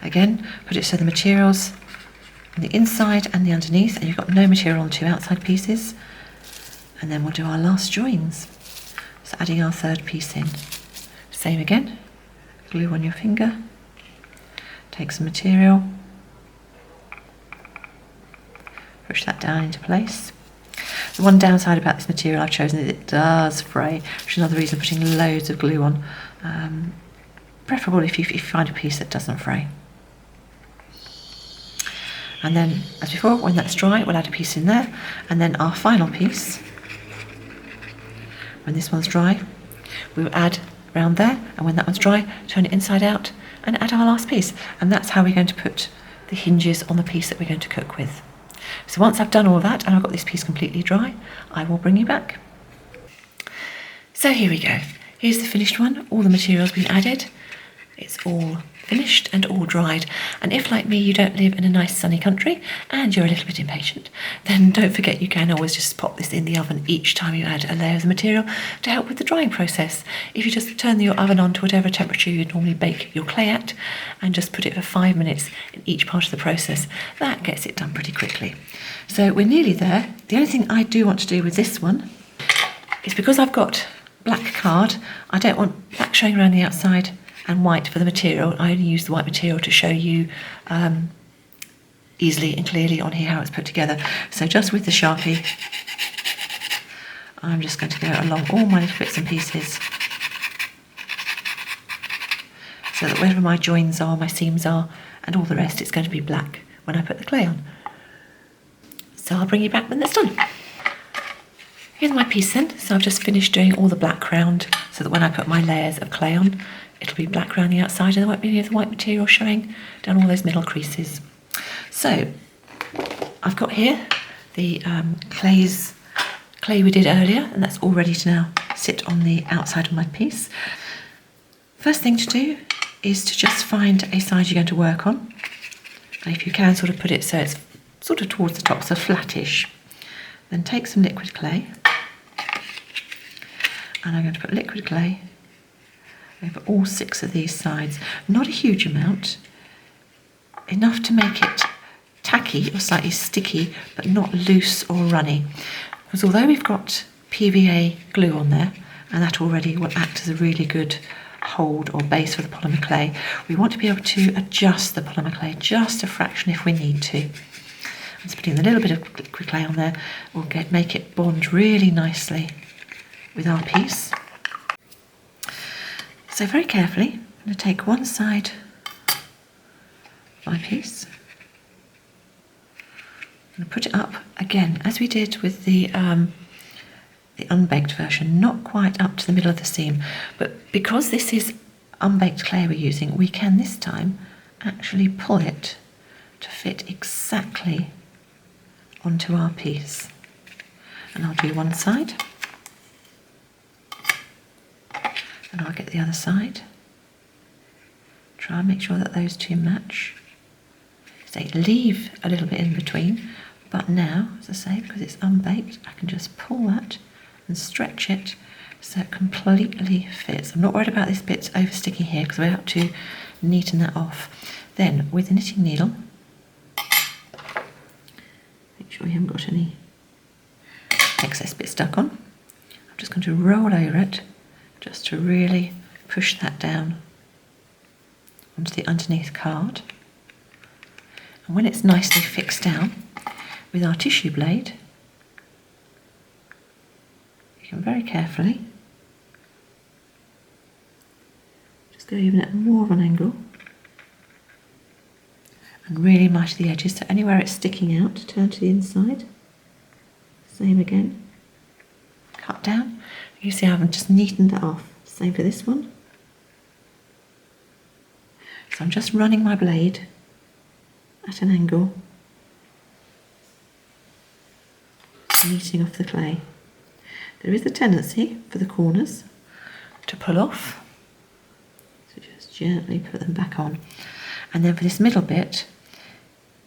again, put it so the material's on the inside and the underneath, and you've got no material on the two outside pieces. And then we'll do our last joins. So adding our third piece in. Same again, glue on your finger, take some material, push that down into place. The one downside about this material I've chosen is it does fray, which is another reason for putting loads of glue on. Preferable if you find a piece that doesn't fray. And then, as before, when that's dry, we'll add a piece in there, and then our final piece, when this one's dry, we will add around there, and when that one's dry, turn it inside out and add our last piece. And that's how we're going to put the hinges on the piece that we're going to cook with. So once I've done all that and I've got this piece completely dry, I will bring you back. So here we go. Here's the finished one. All the material's been added. It's all finished and all dried. And if, like me, you don't live in a nice sunny country and you're a little bit impatient, then don't forget you can always just pop this in the oven each time you add a layer of the material to help with the drying process. If you just turn your oven on to whatever temperature you'd normally bake your clay at and just put it for 5 minutes in each part of the process, that gets it done pretty quickly. So we're nearly there. The only thing I do want to do with this one is, because I've got black card, I don't want black showing around the outside and white for the material. I only use the white material to show you easily and clearly on here how it's put together. So just with the Sharpie, I'm just going to go along all my little bits and pieces so that wherever my joins are, my seams are, and all the rest, it's going to be black when I put the clay on. So I'll bring you back when that's done. Here's my piece then. So I've just finished doing all the black round so that when I put my layers of clay on, it'll be black around the outside and there won't be any of the white material showing down all those middle creases. So I've got here the clay we did earlier, and that's all ready to now sit on the outside of my piece. First thing to do is to just find a side you're going to work on. And if you can, sort of put it so it's sort of towards the top, so flattish. Then take some liquid clay, and I'm going to put liquid clay over all 6 of these sides. Not a huge amount, enough to make it tacky or slightly sticky, but not loose or runny. Because although we've got PVA glue on there, and that already will act as a really good hold or base for the polymer clay, we want to be able to adjust the polymer clay just a fraction if we need to. I'm just putting a little bit of liquid clay on there will make it bond really nicely with our piece. So very carefully, I'm going to take one side of my piece and put it up again, as we did with the unbaked version, not quite up to the middle of the seam, but because this is unbaked clay we're using, we can this time actually pull it to fit exactly onto our piece. And I'll do one side, and I'll get the other side. Try and make sure that those two match. So leave a little bit in between, but now, as I say, because it's unbaked, I can just pull that and stretch it so it completely fits. I'm not worried about this bit over sticking here because we're about to neaten that off. Then with the knitting needle, make sure you haven't got any excess bit stuck on. I'm just going to roll over it just to really push that down onto the underneath card. And when it's nicely fixed down with our tissue blade, you can very carefully just go even at more of an angle and really mitre the edges, so anywhere it's sticking out, turn to the inside. Same again. Cut down. You see I've just neatened that off. Same for this one. So I'm just running my blade at an angle, neating off the clay. There is a tendency for the corners to pull off, so just gently put them back on. And then for this middle bit,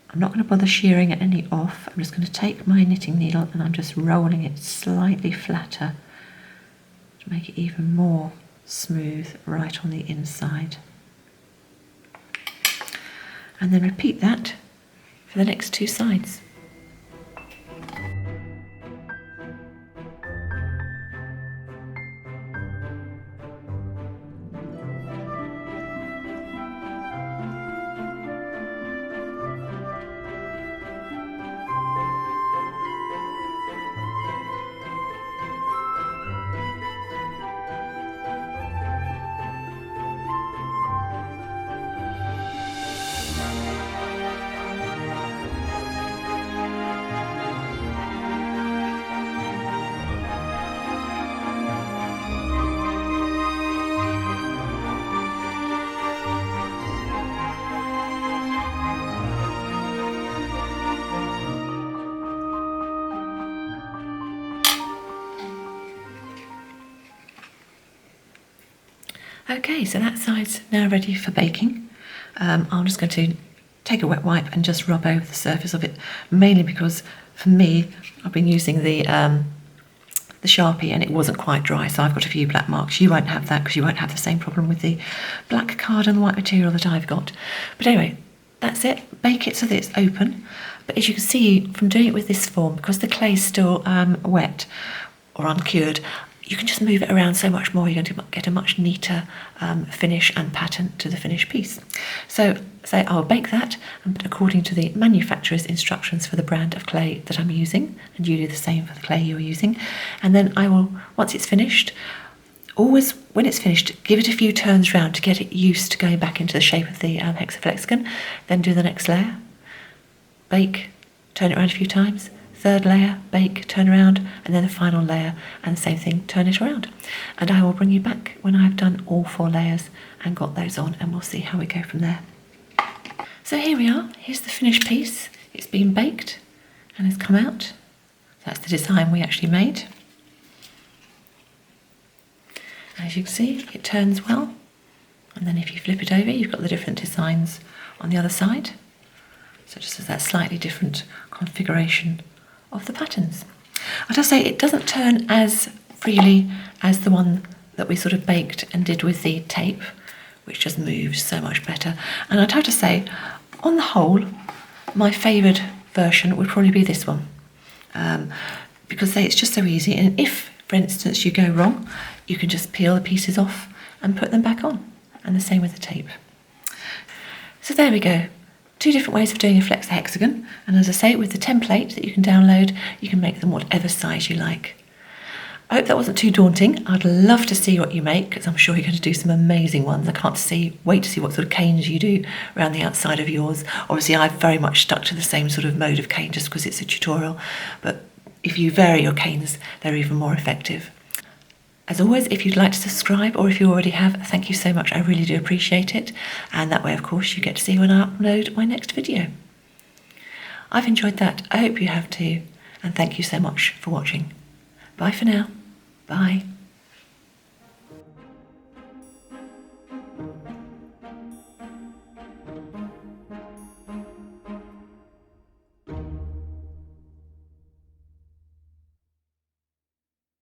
I'm not going to bother shearing any off. I'm just going to take my knitting needle and I'm just rolling it slightly flatter to make it even more smooth right on the inside. And then repeat that for the next 2 sides. Okay, so that side's now ready for baking. I'm just going to take a wet wipe and just rub over the surface of it, mainly because for me, I've been using the Sharpie and it wasn't quite dry, so I've got a few black marks. You won't have that because you won't have the same problem with the black card and the white material that I've got. But anyway, that's it. Bake it so that it's open. But as you can see from doing it with this form, because the clay's still wet or uncured, you can just move it around so much more. You're going to get a much neater finish and pattern to the finished piece. So I'll bake that according to the manufacturer's instructions for the brand of clay that I'm using, and you do the same for the clay you're using. And then I will, once it's finished, always when it's finished, give it a few turns round to get it used to going back into the shape of the hexaflexagon. Then do the next layer, bake, turn it around a few times, third layer, bake, turn around, and then the final layer, and the same thing, turn it around. And I will bring you back when I've done all 4 layers and got those on, and we'll see how we go from there. So here we are, here's the finished piece. It's been baked and has come out. That's the design we actually made. As you can see, it turns well. And then if you flip it over, you've got the different designs on the other side. So just as that slightly different configuration of the patterns. I just say it doesn't turn as freely as the one that we sort of baked and did with the tape, which just moves so much better. And I'd have to say, on the whole, my favoured version would probably be this one. Because it's just so easy, and if, for instance, you go wrong, you can just peel the pieces off and put them back on, and the same with the tape. So there we go, 2 different ways of doing a flex hexagon, and as I say, with the template that you can download, you can make them whatever size you like. I hope that wasn't too daunting. I'd love to see what you make, because I'm sure you're going to do some amazing ones. I can't wait to see what sort of canes you do around the outside of yours. Obviously, I've very much stuck to the same sort of mode of cane just because it's a tutorial, but if you vary your canes, they're even more effective. As always, if you'd like to subscribe, or if you already have, thank you so much. I really do appreciate it. And that way, of course, you get to see when I upload my next video. I've enjoyed that. I hope you have too. And thank you so much for watching. Bye for now. Bye.